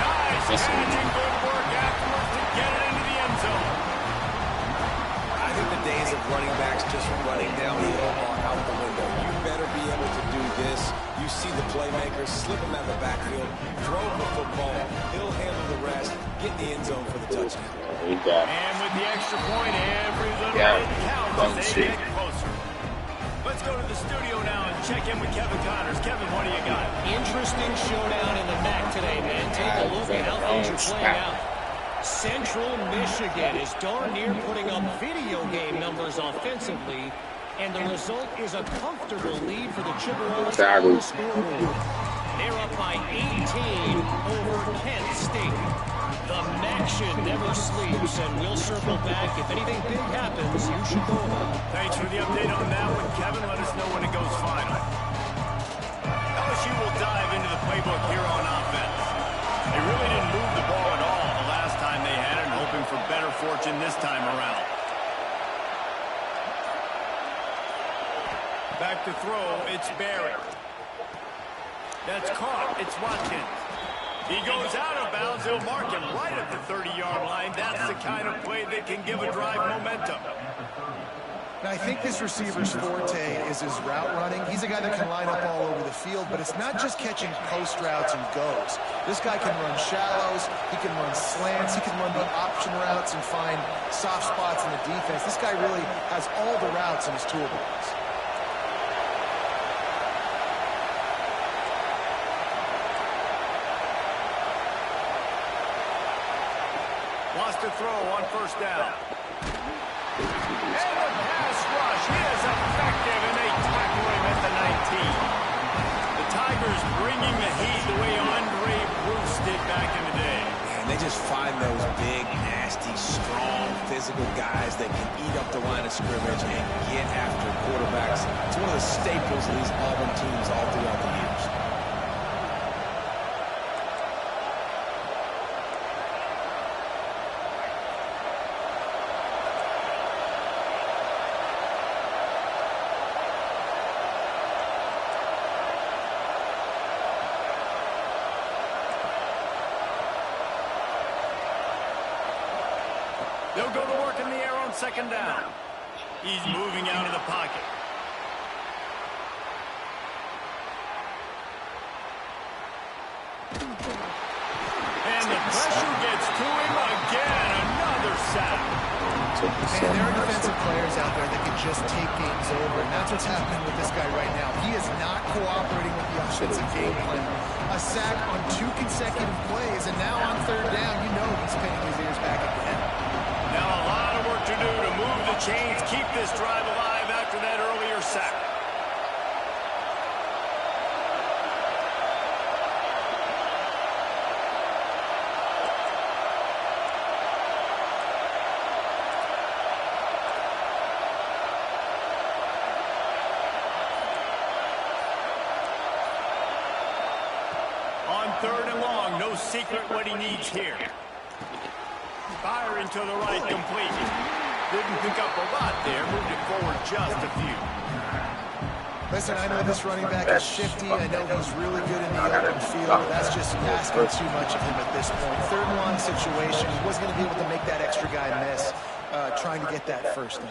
[SPEAKER 2] Nice catch and good work afterwards to get it into the end zone.
[SPEAKER 4] I think the days of running backs just running downhill are out the window. You better be able to do this. You see the playmakers slip him out of the backfield, throw him the football, he'll handle the rest, get in the end zone for the touchdown.
[SPEAKER 2] And with the extra point, every little bit counts as they get closer. Let's go to the studio now and check in with Kevin Connors. Kevin, what do you got?
[SPEAKER 5] Interesting showdown in the MAC today, man. Take a look at how things are playing out. Central Michigan is darn near putting up video game numbers offensively, and the result is a comfortable lead for the Chippewas. They're up by 18 over Kent State. The MACtion never sleeps, and we'll circle back. If anything big happens, you should know about it.
[SPEAKER 2] Thanks for the update on that one, Kevin. Let us know when it goes final. LSU will dive into the playbook here on offense. They really didn't move the ball at all the last time they had it, and hoping for better fortune this time around. Back to throw, it's Barry. That's caught, it's Watkins. He goes out of bounds, he'll mark him right at the 30-yard line. That's the kind of play that can give a drive momentum.
[SPEAKER 3] Now, I think this receiver's forte is his route running. He's a guy that can line up all over the field, but it's not just catching post routes and goes. This guy can run shallows, he can run slants, he can run the option routes and find soft spots in the defense. This guy really has all the routes in his toolbox.
[SPEAKER 2] Wants to throw on 1st down. And the pass rush is effective, and they tackle him at the 19. The Tigers bringing the heat the way Andre Bruce did back in the day.
[SPEAKER 4] And they just find those big, nasty, strong, physical guys that can eat up the line of scrimmage and get after quarterbacks. It's one of the staples of these Auburn teams all throughout the years.
[SPEAKER 2] They'll go to work in the air on 2nd down. He's moving out of the pocket. And the pressure gets to him again. Another sack.
[SPEAKER 3] And there are defensive players out there that can just take games over, and that's what's happening with this guy right now. He is not cooperating with the offensive game plan. A sack on 2 consecutive plays, and now on 3rd down, you know he's pinning his ears back again.
[SPEAKER 2] Now a lot of work to do to move the chains, keep this drive alive after that earlier sack. no secret what he needs here. Firing to the right, complete. Didn't pick up a lot there, moved it forward just a few.
[SPEAKER 3] Listen, I know this running back is shifty. I know he's really good in the open field. That's just asking too much of him at this point. Third and long situation. He wasn't going to be able to make that extra guy miss trying to get that first down.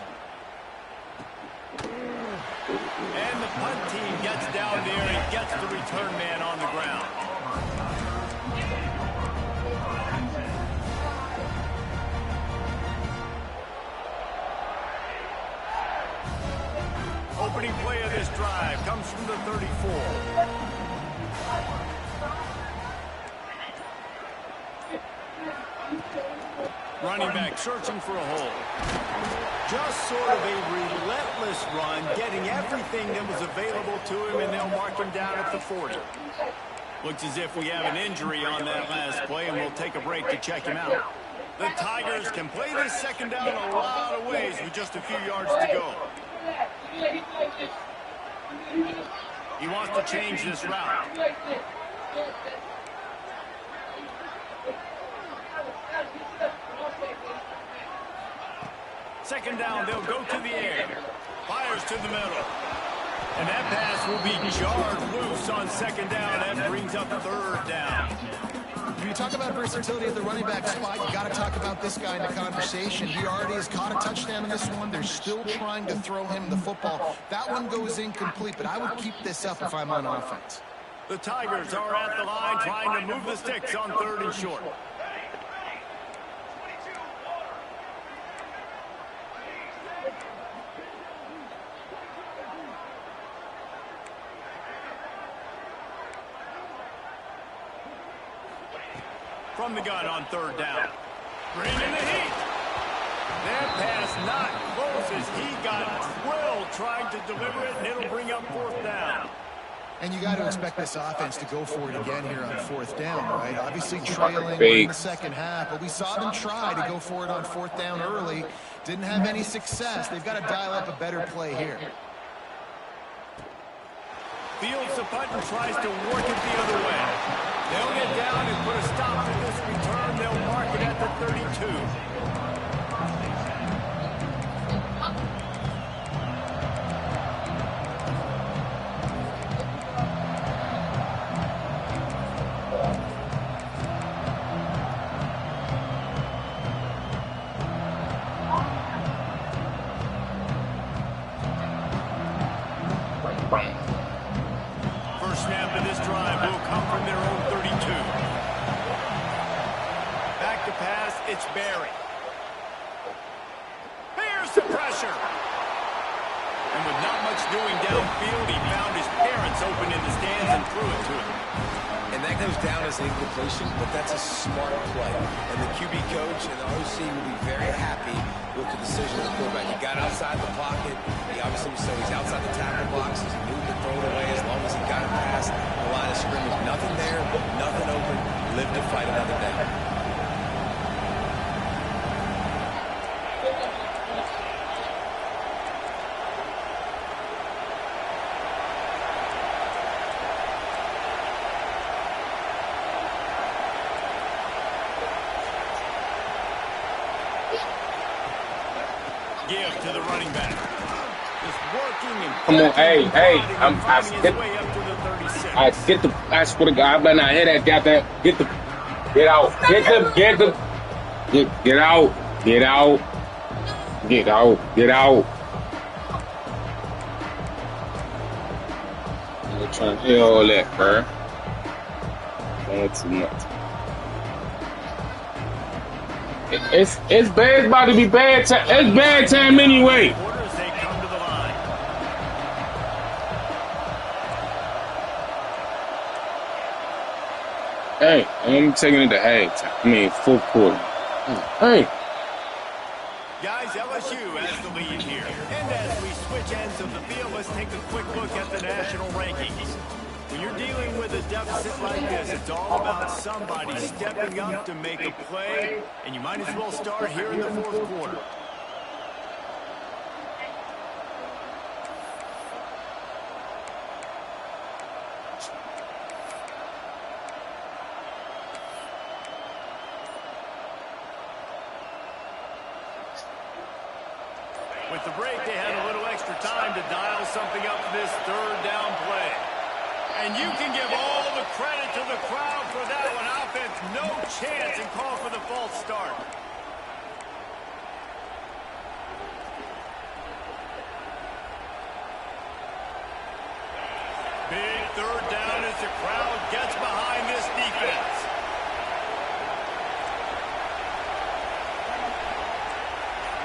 [SPEAKER 2] And the punt team gets down there and gets the return man on the ground. Opening play of this drive comes from the 34. Running back searching for a hole. Just sort of a relentless run, getting everything that was available to him, and they'll mark him down at the 40. Looks as if we have an injury on that last play, and we'll take a break to check him out. The Tigers can play this second down a lot of ways with just a few yards to go. He wants to change this route. Second down, they'll go to the air. Fires to the middle. And that pass will be jarred loose on second down. That brings up third down.
[SPEAKER 3] When you talk about versatility at the running back spot, you got to talk about this guy in the conversation. He already has caught a touchdown in this one. They're still trying to throw him the football. That one goes incomplete, but I would keep this up if I'm on offense.
[SPEAKER 2] The Tigers are at the line trying to move the sticks on third and short. From the gun on third down. Bringing the heat. That pass not close as he got drilled trying to deliver it, and it'll bring up fourth down.
[SPEAKER 3] And you got to expect this offense to go for it again here on fourth down, right? Obviously trailing in the second half, but we saw them try to go for it on fourth down early. Didn't have any success. They've got to dial up a better play here.
[SPEAKER 2] Fields the punt and tries to work it the other way. They'll get down and put a stop to this return. They'll mark it at the 32. First snap of this drive will come from their own 32. Back to pass, it's Barry. Bears the pressure. And with not much doing downfield, he found his parents open in the stands and threw it to him.
[SPEAKER 4] And that goes down as an incompletion, but that's a smart play. And the QB coach and the OC will be very happy with the decision of the quarterback. He got outside the pocket. He obviously so he's outside the tackle box. He's moved to throw it away as long as he got it past the line of scrimmage. Nothing there, nothing open. Live to fight another day.
[SPEAKER 2] Give to the running back. Just working and
[SPEAKER 1] Come on, hey, I swear to God, I better not hear that goddamn. Get out, get out. I'm trying to hear all that, bro. Doing too much. It's bad. It's about to be bad time. It's bad time anyway.
[SPEAKER 2] They come to the line.
[SPEAKER 1] Hey, I'm taking it to halftime. I mean, fourth quarter. Hey.
[SPEAKER 2] Guys, LSU has the lead here. And as we switch ends of the field, let's take a quick look at the national rankings. When you're dealing with a deficit like this, it's all about somebody stepping up to make a play, and you might as well start here in the fourth quarter. With the break, they had a little extra time to dial something up for this third down play. And you can give all the credit to the crowd for that one. Offense, no chance, and call for the false start. Big third down as the crowd gets behind this defense.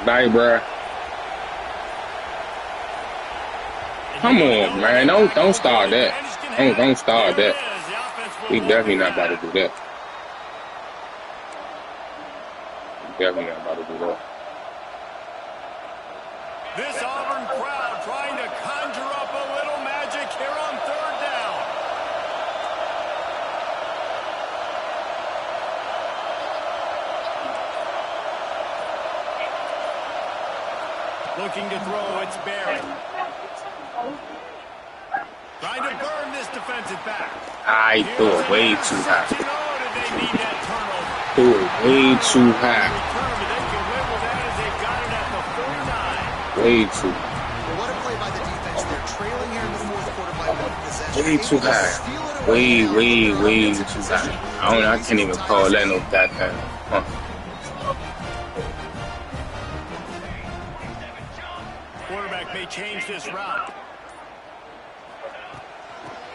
[SPEAKER 1] Bye, bruh. Come on, man. Don't start that. Don't start that. We definitely not about to do that. Definitely not about to do that.
[SPEAKER 2] This Auburn crowd trying to conjure up a little magic here on third down. Looking to throw, it's Barrett. Trying to burn this defensive back.
[SPEAKER 1] I threw it way too high. Threw it way too high. Way too.
[SPEAKER 3] What a play by the defense. They're trailing here in the fourth quarter by one possession.
[SPEAKER 1] Way too high. Way too high. I can't even call that no goddamn.
[SPEAKER 2] Quarterback may change this route.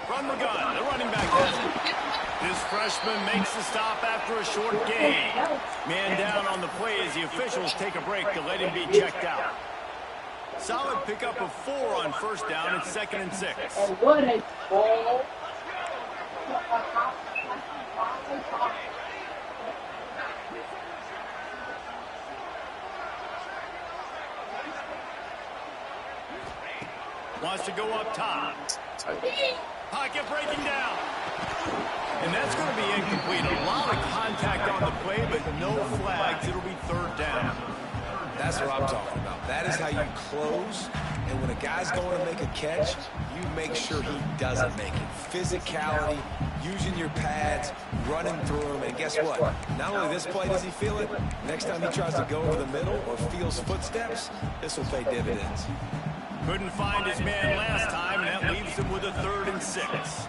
[SPEAKER 2] From the gun, the running back has it. This freshman makes the stop after a short gain. Man down on the play as the officials take a break to let him be checked out. Solid pickup of 4 on first down. It's 2nd and 6. Wants to go up top. Pocket breaking down. And that's going to be incomplete. A lot of contact on the play, but no flags. It'll be third down.
[SPEAKER 4] That's what I'm talking about. That is how you close. And when a guy's going to make a catch, you make sure he doesn't make it. Physicality, using your pads, running through him. And guess what? Not only this play does he feel it, next time he tries to go over the middle or feels footsteps, this will pay dividends.
[SPEAKER 2] Couldn't find his man last time, and that leaves him with a 3rd and 6.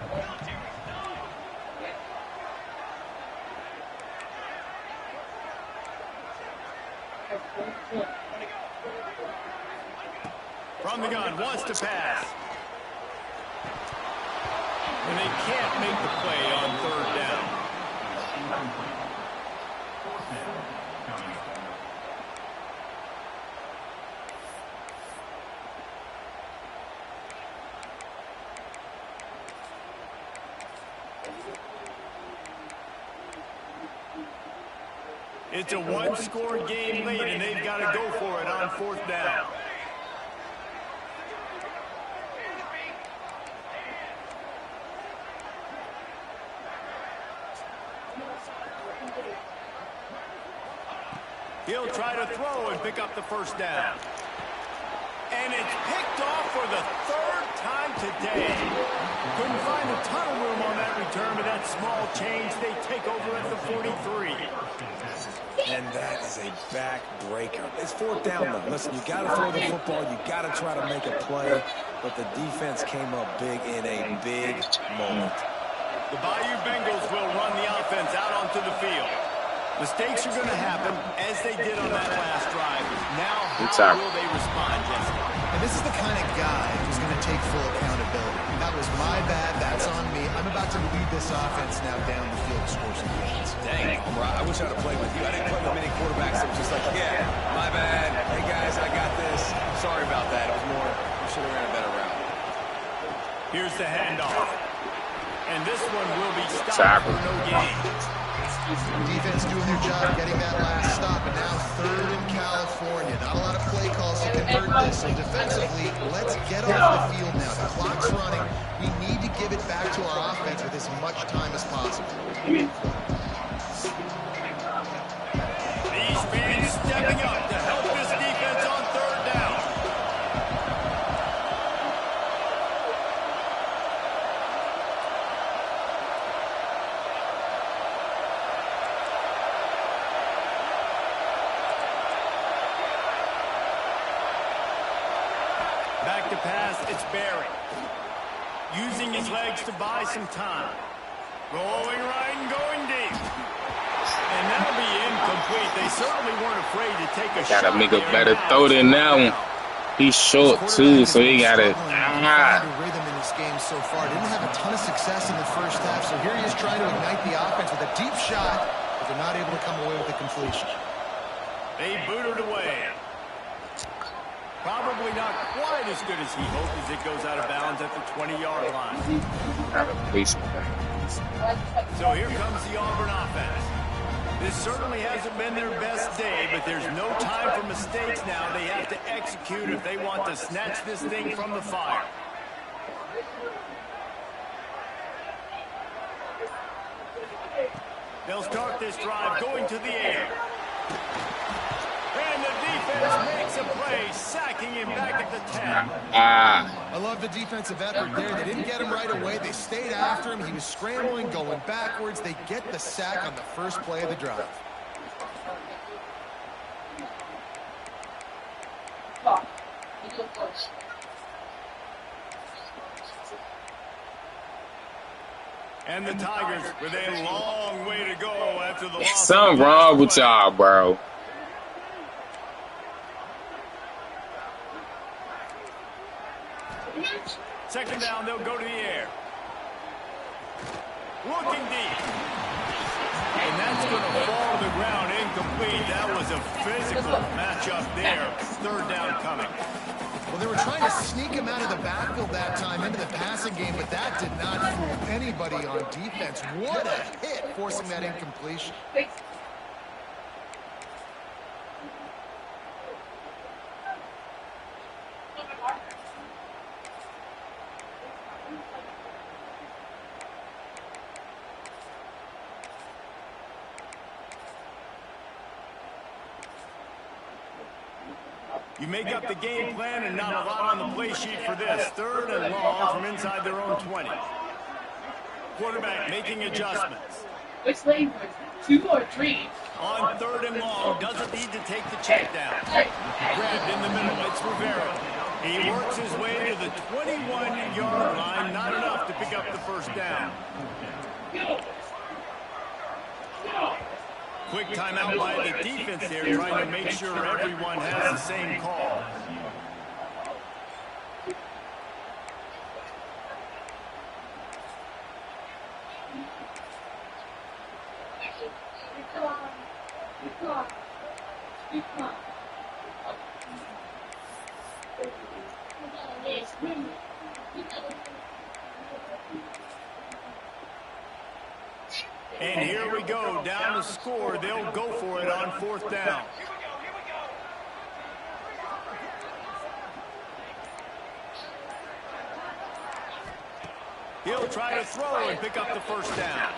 [SPEAKER 2] From the gun, wants to pass. And they can't make the play on third down. It's a one-score game late, and they've got to go for it on 4th down. He'll try to throw and pick up the first down. And it's picked off for the 3rd time today. Couldn't find a ton of room on that return, but that small change, they take over at the 43.
[SPEAKER 4] And that is a backbreaker. It's 4th down, though. Listen, you got to throw the football. You got to try to make a play. But the defense came up big in a big moment.
[SPEAKER 2] The Bayou Bengals will run the offense out onto the field. Mistakes are going to happen, as they did on that last drive. Now, how will they respond, Jesse?
[SPEAKER 3] And this is the kind of guy who's going to take full accountability. That was my bad. That's on me. I'm about to lead this offense now down the field to score some points.
[SPEAKER 4] Dang, I wish I'd have played with you. I didn't play with many quarterbacks that were just like, yeah, my bad. Hey, guys, I got this. Sorry about that. It was more, we should have ran a better route.
[SPEAKER 2] Here's the handoff. And this one will be stopped for no gain.
[SPEAKER 3] Defense doing their job getting that last stop, and now 3rd in California. Not a lot of play calls to convert this, so defensively, let's get off the field now. The clock's running. We need to give it back to our offense with as much time as possible.
[SPEAKER 2] These fans stepping up to help this defense on 3rd down. back to pass, it's Barry. Using his legs to buy some time. Going right and going deep. And that'll be incomplete. They certainly weren't afraid to take a shot.
[SPEAKER 1] Gotta make a better throw than that one. He's short too, so he gotta.
[SPEAKER 3] Find a rhythm in this game so far. Didn't have a ton of success in the first half, so here he is trying to ignite the offense with a deep shot, but they're not able to come away with the completion.
[SPEAKER 2] They booted away. Probably not quite as good as he hoped as it goes out of bounds at the 20-yard line. So here comes the Auburn offense. This certainly hasn't been their best day, but there's no time for mistakes now. They have to execute if they want to snatch this thing from the fire. They'll start this drive going to the air. And the defense makes a play, sacking him back at the 10.
[SPEAKER 3] I love the defensive effort there. They didn't get him right away. They stayed after him. He was scrambling, going backwards. They get the sack on the first play of the drive.
[SPEAKER 2] And the Tigers with a long way to go after the loss.
[SPEAKER 1] Something wrong with y'all, bro.
[SPEAKER 2] Second down, they'll go to the air. Looking deep. And that's going to fall to the ground incomplete. That was a physical matchup there. Third down coming.
[SPEAKER 3] Well, they were trying to sneak him out of the backfield that time into the passing game, but that did not fool anybody on defense. What a hit, forcing that incompletion.
[SPEAKER 2] You make up the game plan and not a lot on the play sheet for this. Third and long from inside their own 20. Quarterback making adjustments.
[SPEAKER 6] Which lane was it? 2 or 3?
[SPEAKER 2] On third and long, doesn't need to take the check down. Grabbed in the middle, it's Rivera. He works his way to the 21-yard line, not enough to pick up the first down. Quick timeout by the defense there, trying to make sure everyone has the same call. And here we go, down to score. They'll go for it on fourth down. He'll try to throw and pick up the first down.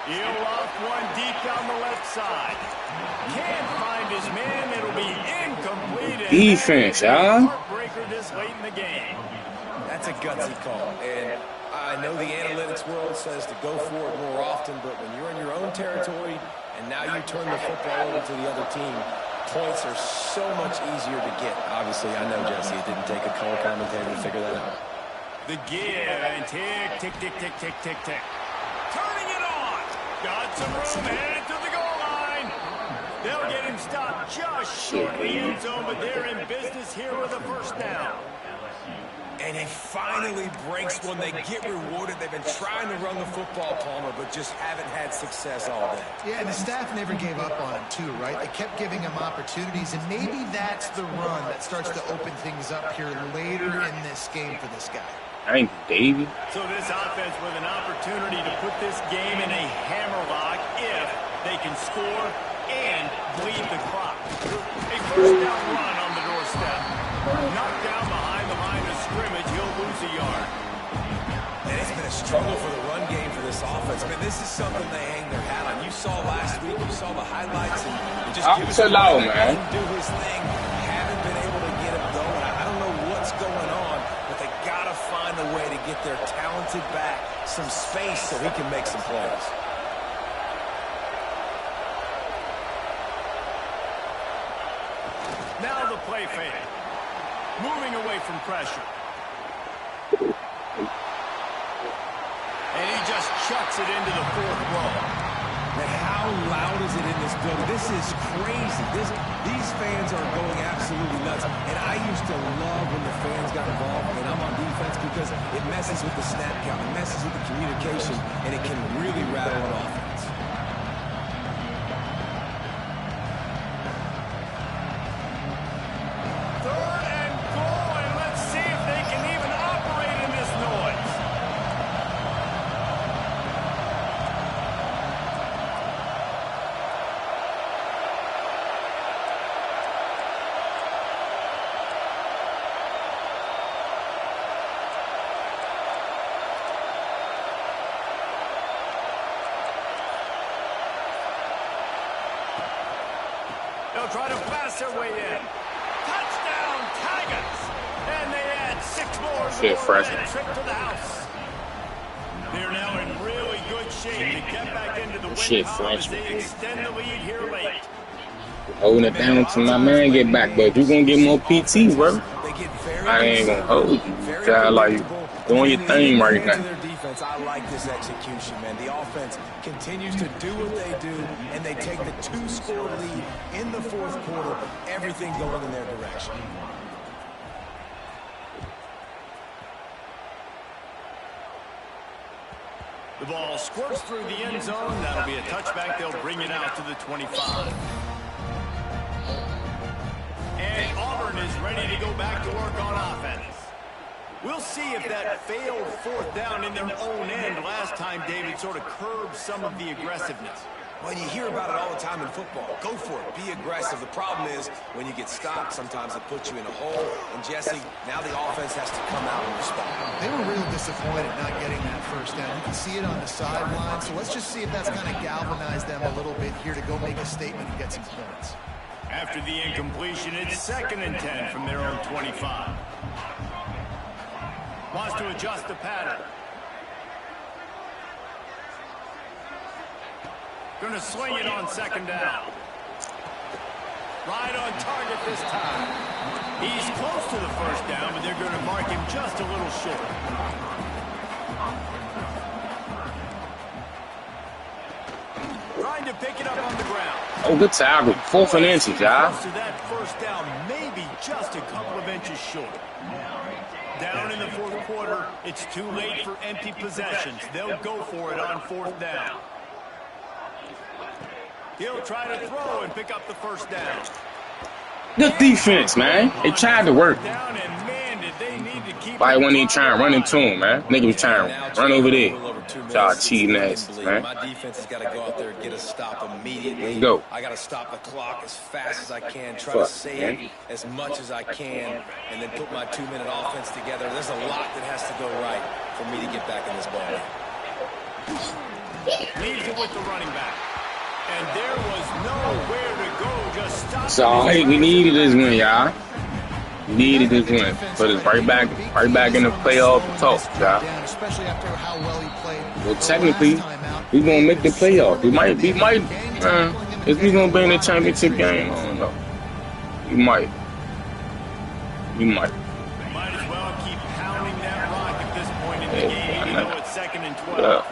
[SPEAKER 2] He'll off one deep down the left side. Can't find his man. It'll be incomplete.
[SPEAKER 1] Defense, huh?
[SPEAKER 2] Heartbreaker this late in the game.
[SPEAKER 4] That's a gutsy call. And I know the analytics world says to go for it more often, but when you're in your own territory and now you turn the football over to the other team, points are so much easier to get. Obviously, I know, Jesse, it didn't take a color commentator to figure that out.
[SPEAKER 2] The give and tick, tick, tick, tick, tick, tick, tick. Turning it on. Got some room, headed to the goal line. They'll get him stopped just short of the end zone, but they're in business here with a first down.
[SPEAKER 4] And he finally breaks one. They get rewarded. They've been trying to run the football, Palmer, but just haven't had success all day.
[SPEAKER 3] Yeah, and the staff never gave up on him, too, right? They kept giving him opportunities, and maybe that's the run that starts to open things up here later in this game for this guy.
[SPEAKER 1] Thank you, Davey.
[SPEAKER 2] So this offense with an opportunity to put this game in a hammerlock if they can score and bleed the clock. A first down run on the doorstep. Knocked down behind the line of scrimmage. He'll lose a yard.
[SPEAKER 4] And it's been a struggle for the run game for this offense. I mean, this is something they hang their hat on. You saw last week, you saw the highlights, and just give us
[SPEAKER 1] low, man.
[SPEAKER 4] Do his thing. Haven't been able to get him going. I don't know what's going on, but they got to find a way to get their talented back some space so he can make some plays.
[SPEAKER 2] Now the play fake. Moving away from pressure. shuts it into the fourth row.
[SPEAKER 4] And how loud is it in this building? This is crazy. These fans are going absolutely nuts. And I used to love when the fans got involved and I'm on defense because it messes with the snap count, it messes with the communication, and it can really rattle an offense.
[SPEAKER 2] Third and goal, and let's see if they can even operate in this noise. They'll try to pass their way in. Touchdown, Tigers! And they add 6 more to the trip to the house. They're now in really good shape to get back into the win column as they extend the lead here late.
[SPEAKER 1] Holding it down till my man get back, but you gonna get more PT, bro. I ain't gonna hold you. Guy like doing your thing right now.
[SPEAKER 4] I like this execution, man. The offense continues to do what they do, and they take the 2-score lead in the fourth quarter. Everything going in their direction.
[SPEAKER 2] The ball squirts through the end zone. That'll be a touchback. They'll bring it out to the 25. And Auburn is ready to go back to work on offense. We'll see if that failed fourth down in their own end last time, David, sort of curbed some of the aggressiveness.
[SPEAKER 4] Well, you hear about it all the time in football. Go for it. Be aggressive. The problem is when you get stopped, sometimes it puts you in a hole. And, Jesse, now the offense has to come out and respond.
[SPEAKER 3] They were real disappointed not getting that first down. You can see it on the sideline. So let's just see if that's kind of galvanized them a little bit here to go make a statement and get some points.
[SPEAKER 2] After the incompletion, it's 2nd and 10 from their own 25. Wants to adjust the pattern. Going to swing it on 2nd down. Right on target this time. He's close to the first down, but they're going to mark him just a little short. Trying to pick it up on the ground.
[SPEAKER 1] Oh, good tackle. 4th and inches, y'all.
[SPEAKER 2] Close to that first down, maybe just a couple of inches short. Down in the fourth quarter, it's too late for empty possessions. They'll go for it on 4th down. He'll try to throw and pick up the first down.
[SPEAKER 1] Good defense, man. They tried to work.
[SPEAKER 2] Down and man, did they need to keep
[SPEAKER 1] Why when he trying to run into him, man? Nigga was trying to run over there. Y'all cheating asses, man.
[SPEAKER 4] My defense has got to go out there and get a stop immediately.
[SPEAKER 1] There you go.
[SPEAKER 4] I got to stop the clock as fast as I can, try to save as much as I can, and then put my 2-minute offense together. There's a lot that has to go right for me to get back in this ball.
[SPEAKER 2] Leaves it with the running back. And there was nowhere to go, just stop.
[SPEAKER 1] So, hey, we needed this win, y'all. We needed this win. Put us right back in the playoff talk, y'all. Well, technically, we gonna make the playoff. We might, if we gonna be in the championship game, I don't know. We might.
[SPEAKER 2] Might as well keep pounding that rock at this point in the game, even though it's 2nd and 12.
[SPEAKER 1] Yeah.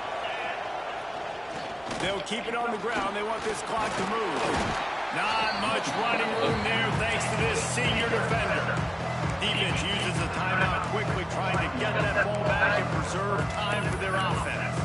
[SPEAKER 2] They'll keep it on the ground. They want this clock to move. Not much running room there thanks to this senior defender. Defense uses a timeout quickly, trying to get that ball back and preserve time for their offense.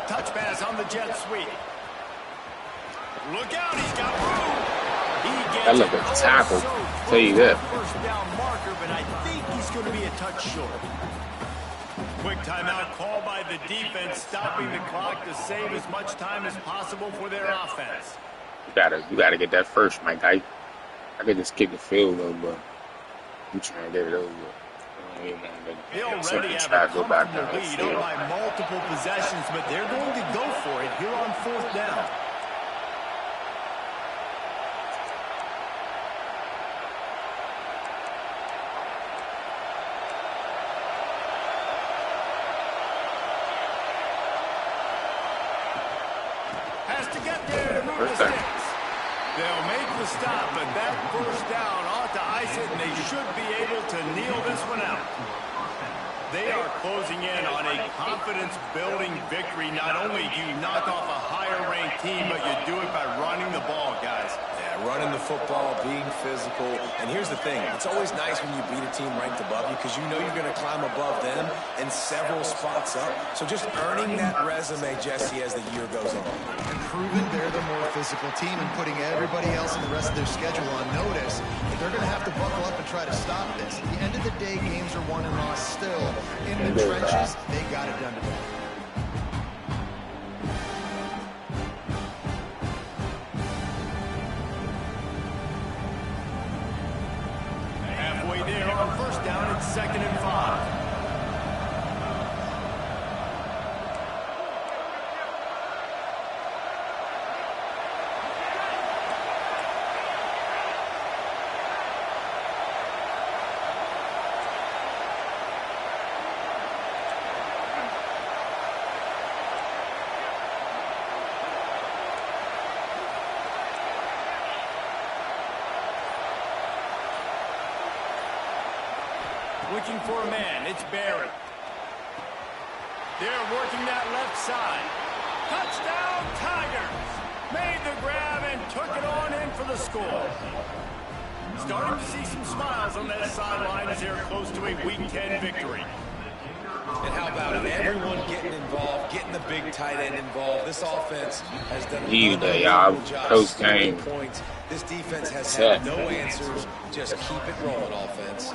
[SPEAKER 2] Touch pass on the jet sweep. Look out, he's got room.
[SPEAKER 1] That looked like a tackle. Tell you that.
[SPEAKER 2] First down marker, but I think he's going to be a touch short. Quick timeout call by the defense, stopping the clock to save as much time as possible for their offense.
[SPEAKER 1] You gotta get that first, Mike. I could just kick the field goal, but I'm trying to get it over.
[SPEAKER 2] They already have a comfortable lead on by multiple possessions, but they're going to go for it here on 4th down. just to get there to move the sticks. They'll make the stop, but that first down ought to ice it, and they should be able to kneel this one out. They are closing in on a confidence-building victory. Not only do you knock off a higher-ranked team, but you do it by running the ball, guys.
[SPEAKER 4] Yeah, running the football, being physical. And here's the thing. It's always nice when you beat a team ranked above you because you know you're going to climb above them and several spots up. So just earning that resume, Jesse, as the year goes on.
[SPEAKER 3] And proving they're the more physical team and putting everybody else in the rest of their schedule on notice. They're going to have to buckle up and try to stop this. At the end of the day, games are won and lost still. In the trenches, they got it done today.
[SPEAKER 2] Halfway there on first down, it's 2nd and 5. Looking for a man, it's Barry. They're working that left side. Touchdown, Tigers! Made the grab and took it on in for the score. Starting to see some smiles on that sideline as they're close to a Week 10 victory.
[SPEAKER 4] And how about it? Everyone getting involved, getting the big tight end involved. This offense has done a
[SPEAKER 1] y'all. Post game.
[SPEAKER 4] points. This defense has had no answers. Just keep it rolling, offense.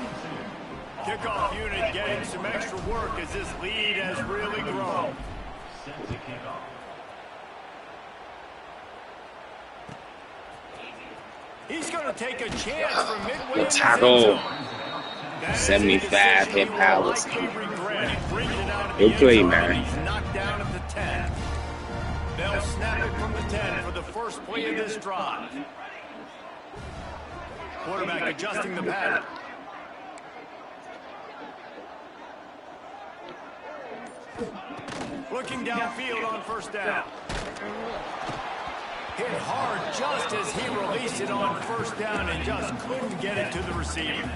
[SPEAKER 2] Kickoff unit getting some extra work as this lead has really grown. He's going to take a chance from midway.
[SPEAKER 1] Tackle. 75 hit powers. Good play, man.
[SPEAKER 2] He's knocked down at the 10. They'll snap it from the 10 for the first play of this drive. Quarterback adjusting the pattern. Looking downfield on first down. Hit hard just as he released it on first down and just couldn't get it to the receiver.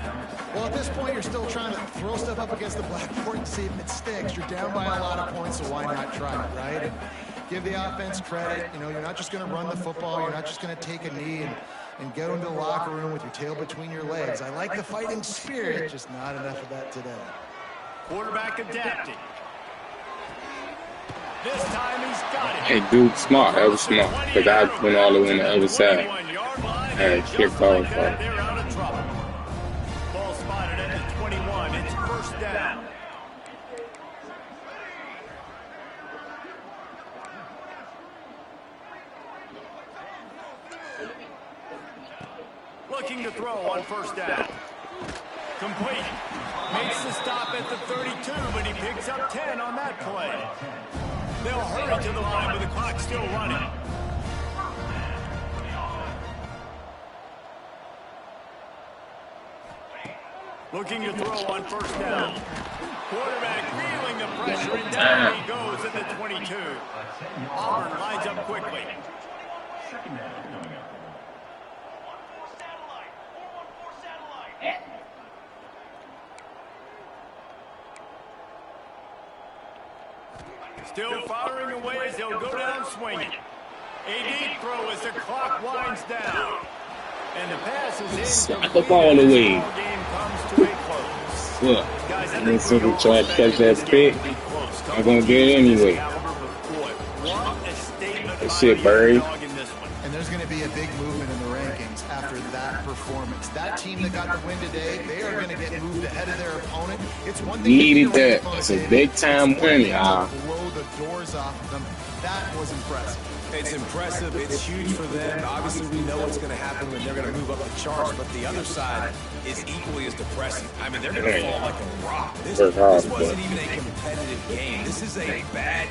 [SPEAKER 3] Well, at this point, you're still trying to throw stuff up against the blackboard and see if it sticks. You're down by a lot of points, so why not try it, right? And give the offense credit. You know, you're not just going to run the football. You're not just going to take a knee and go into the locker room with your tail between your legs. I like the fighting spirit, just not enough of that today.
[SPEAKER 2] Quarterback adapting. This time he's got it.
[SPEAKER 1] Hey, dude, smart. That was smart. Because I went all the way on the other side. And kicked off.
[SPEAKER 2] They're out of trouble. Ball spotted at the 21. It's first down. Looking to throw on first down. Complete. Makes the stop at the 32, but he picks up 10 on that play. They'll hurry to the line with the clock still running. Looking to throw on first down. Quarterback feeling the pressure, and down he goes at the 22. Auburn lines up quickly. Still firing away as they'll go down swinging. A deep throw as the clock winds down. And the pass is in.
[SPEAKER 1] Slap the ball away.
[SPEAKER 2] Game comes to a close.
[SPEAKER 1] Look,
[SPEAKER 2] Guys, I
[SPEAKER 1] and
[SPEAKER 2] think
[SPEAKER 1] so
[SPEAKER 2] we all
[SPEAKER 1] try to
[SPEAKER 2] say
[SPEAKER 1] catch that
[SPEAKER 2] this
[SPEAKER 1] pick.
[SPEAKER 2] game will be close.
[SPEAKER 1] I'm going to get it anyway. That shit buried.
[SPEAKER 3] And there's going to be a big movement in the rankings after that performance. That team that got the win today, they are going to get moved ahead of their opponent. It's one thing
[SPEAKER 1] Needed that. That's a big time win, y'all.
[SPEAKER 3] Blow the doors off of them. That was impressive.
[SPEAKER 4] It's impressive. It's huge for them. Obviously, we know what's going to happen when they're going to move up the charts, but the other side is equally as depressing. I mean, they're going to fall like a rock. This wasn't even a competitive game. This is a bad